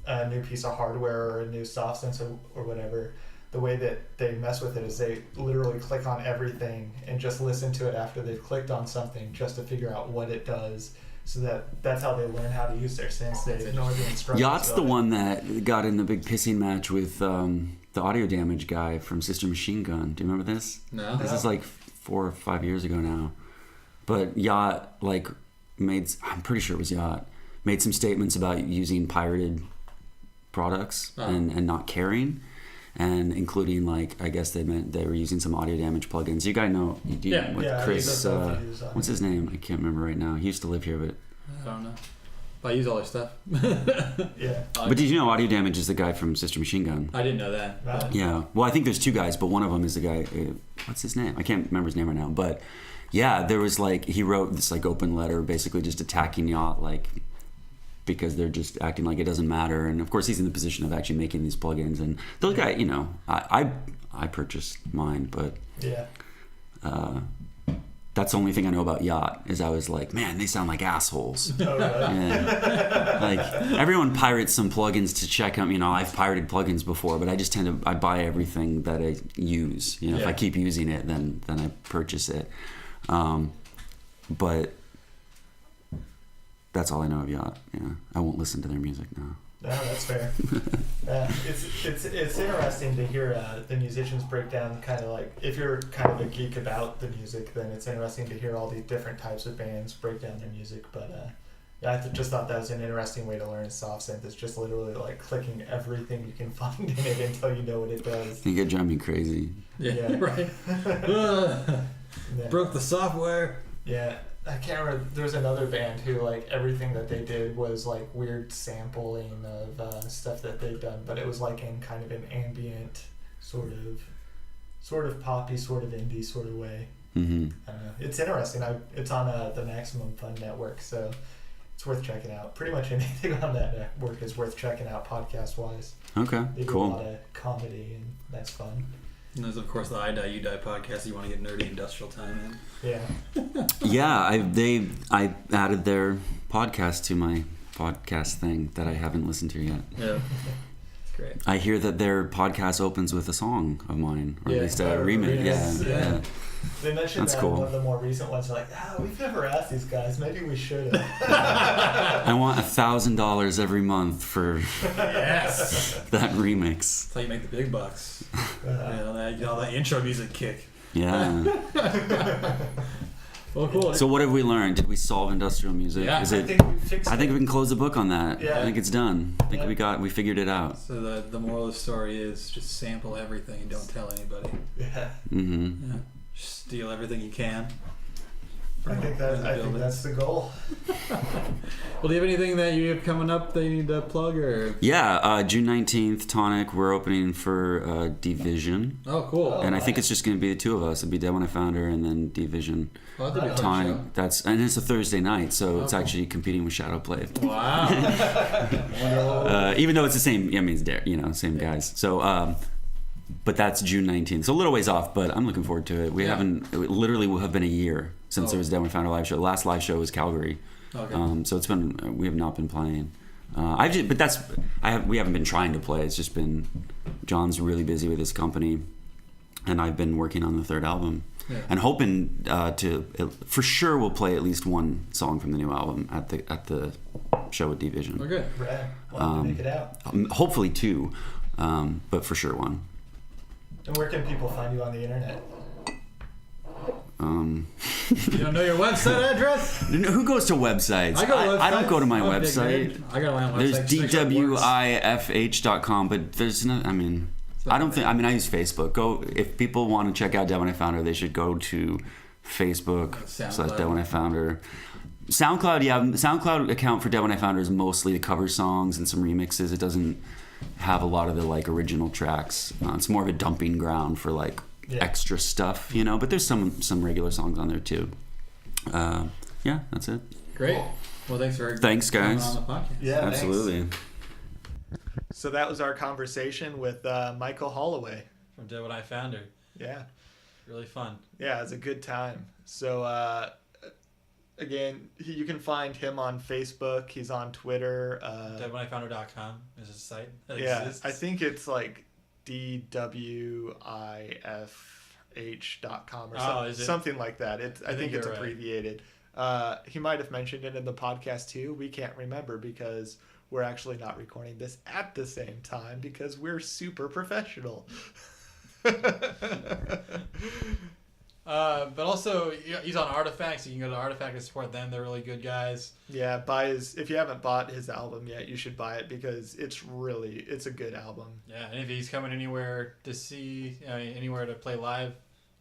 a new piece of hardware or a new soft sense or whatever, the way that they mess with it is they literally click on everything and just listen to it after they've clicked on something just to figure out what it does. So that's how they learn how to use their sense. They ignore the instructions. Yacht's the one that got in the big pissing match with the audio damage guy from Sister Machine Gun. Do you remember this? No. This is like 4 or 5 years ago now. But Yacht I'm pretty sure it was Yacht, made some statements about using pirated products and not caring. And including I guess they meant they were using some audio damage plugins. You guys know, Chris. What's his name? I can't remember right now. He used to live here, but I don't know. But I use all their stuff. Yeah. But did you know Audio Damage is the guy from Sister Machine Gun? I didn't know that. Wow. Yeah. Well, I think there's 2 guys, but one of them is the guy. What's his name? I can't remember his name right now. But yeah, there was he wrote this open letter, basically just attacking Yacht, because they're just acting like it doesn't matter. And of course he's in the position of actually making these plugins, and those guys, I purchased mine, but Yeah. that's the only thing I know about Yacht is I was like, man, they sound like assholes. Oh, really? Yeah. Everyone pirates some plugins to check them. I've pirated plugins before, but I just I buy everything that I use. If I keep using it, then I purchase it. But that's all I know of Yacht. Yeah, I won't listen to their music now. No, that's fair. It's interesting to hear the musicians break down if you're kind of a geek about the music, then it's interesting to hear all these different types of bands break down their music. But I just thought that was an interesting way to learn a soft synth. It's just literally clicking everything you can find in it until you know what it does. I think it drive me crazy. Yeah. Right. Yeah. Broke the software. Yeah. I can't remember. There's another band who everything that they did was weird sampling of stuff that they've done, but it was in kind of an ambient sort of poppy, sort of indie sort of way. Mm-hmm. I don't know. It's interesting. It's on the Maximum Fun Network, so it's worth checking out. Pretty much anything on that network is worth checking out podcast wise. Okay, They do cool. a lot of comedy, and that's fun. And there's of course the I Die You Die podcast. You want to get nerdy industrial time in. Yeah. Yeah, I added their podcast to my podcast thing that I haven't listened to yet. Yeah. It's great. I hear that their podcast opens with a song of mine, or Yeah, at least a or remix. remix, Yeah. yeah. They mentioned That's that cool. in one of the more recent ones. They're we've never asked these guys. Maybe we should have. I want $1,000 every month for Yes. that remix. That's how you make the big bucks. That intro music kick. Yeah. Well, cool. So what have we learned? Did we solve industrial music? Yeah. Is I it? think we fixed I think it. we can close the book on that. Yeah. I think it's done. I think Yeah. we figured it out. So the moral of the story is just sample everything and don't tell anybody. Yeah. Mm-hmm. Yeah. Just steal everything you can. I think that's the goal. Well, do you have anything that you have coming up that you need to plug or? Yeah, June 19th, Tonic. We're opening for Division. Oh, cool. And I think it's just going to be the 2 of us. It'd be Dead When I Found Her and then Division. Oh, that'd be a fun Tonic. show. And it's a Thursday night, so it's cool. actually competing with Shadowplay. Wow. Even though it's the same, it's same guys. So, but that's June 19th. So a little ways off, but I'm looking forward to it. It literally will have been a year since there was Dead When I Found Her live show. The last live show was Calgary. Okay. So we have not been playing. We haven't been trying to play. It's just been, John's really busy with his company, and I've been working on the 3rd album. Yeah. And hoping for sure we'll play at least one song from the new album at the show with Division. We're good. Rad. We'll make it out. Hopefully 2, but for sure 1. And where can people find you on the internet? You don't know your website address? Who goes to websites? I go to websites. I don't go to my I'm a big website. nerd. I go to my own There's website. just make sure it works. DWIFH.com, but there's no. I don't think. I use Facebook. If people want to check out Dead When I Found Her, they should go to Facebook / Dead When I Found Her. SoundCloud, yeah. SoundCloud account for Dead When I Found Her is mostly the cover songs and some remixes. It doesn't have a lot of the original tracks. It's more of a dumping ground for extra stuff, but there's some regular songs on there too. Yeah, that's it. Great. Well, thanks guys. coming on the podcast. Yeah, Absolutely. So that was our conversation with Michael Holloway. From Dead When I Found Her. Yeah. really fun. Yeah, it's a good time. So, again, you can find him on Facebook. He's on Twitter. DeadWhenIFoundHer.com is his site. That Yeah, exists. I think it's like DWIFH.com or something like that. I think it's abbreviated. Right. He might have mentioned it in the podcast too. We can't remember because we're actually not recording this at the same time because we're super professional. But also, he's on Artifact, so you can go to Artifact and support them. They're really good guys. Yeah, if you haven't bought his album yet, you should buy it because it's a good album. Yeah, and if he's coming anywhere to anywhere to play live,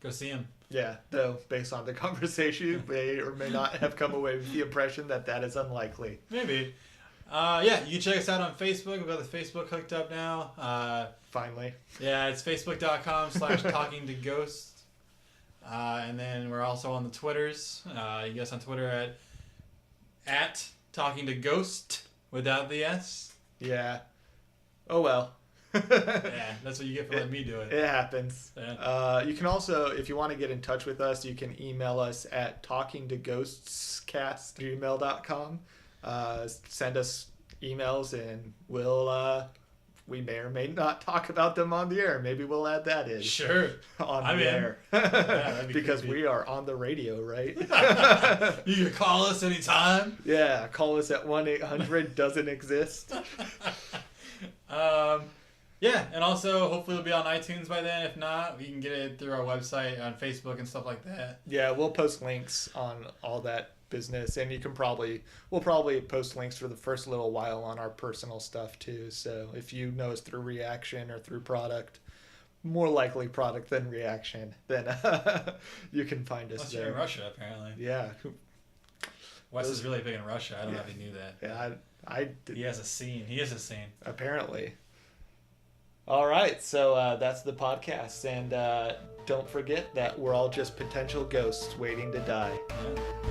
go see him. Yeah, though, based on the conversation, you may or may not have come away with the impression that is unlikely. Maybe. Yeah, you can check us out on Facebook. We've got the Facebook hooked up now. Finally. Yeah, it's facebook.com/talkingtoghosts. And then we're also on the Twitters. You can get us on Twitter at talkingtoghost without the S. Yeah. Oh well. Yeah, that's what you get for letting me do it. It happens. Yeah. You can also, if you want to get in touch with us, you can email us at talkingtoghostscast@gmail.com. Send us emails and we may or may not talk about them on the air. Maybe we'll add that in. Sure. On the air. Yeah, because creepy. we are on the radio, right? You can call us anytime. Yeah, call us at 1-800 doesn't exist. Yeah, and also hopefully it'll be on iTunes by then. If not, we can get it through our website on Facebook and stuff like that. Yeah, we'll post links on all that business, and we'll probably post links for the first little while on our personal stuff too. So if you know us through Reaction or through Product, more likely Product than Reaction, then you can find us Unless there. you're in Russia, apparently. Yeah. Wes is really big in Russia. I don't know if you knew that. Yeah, He has a scene. He is a scene. Apparently. All right, so that's the podcast, and don't forget that we're all just potential ghosts waiting to die. Yeah.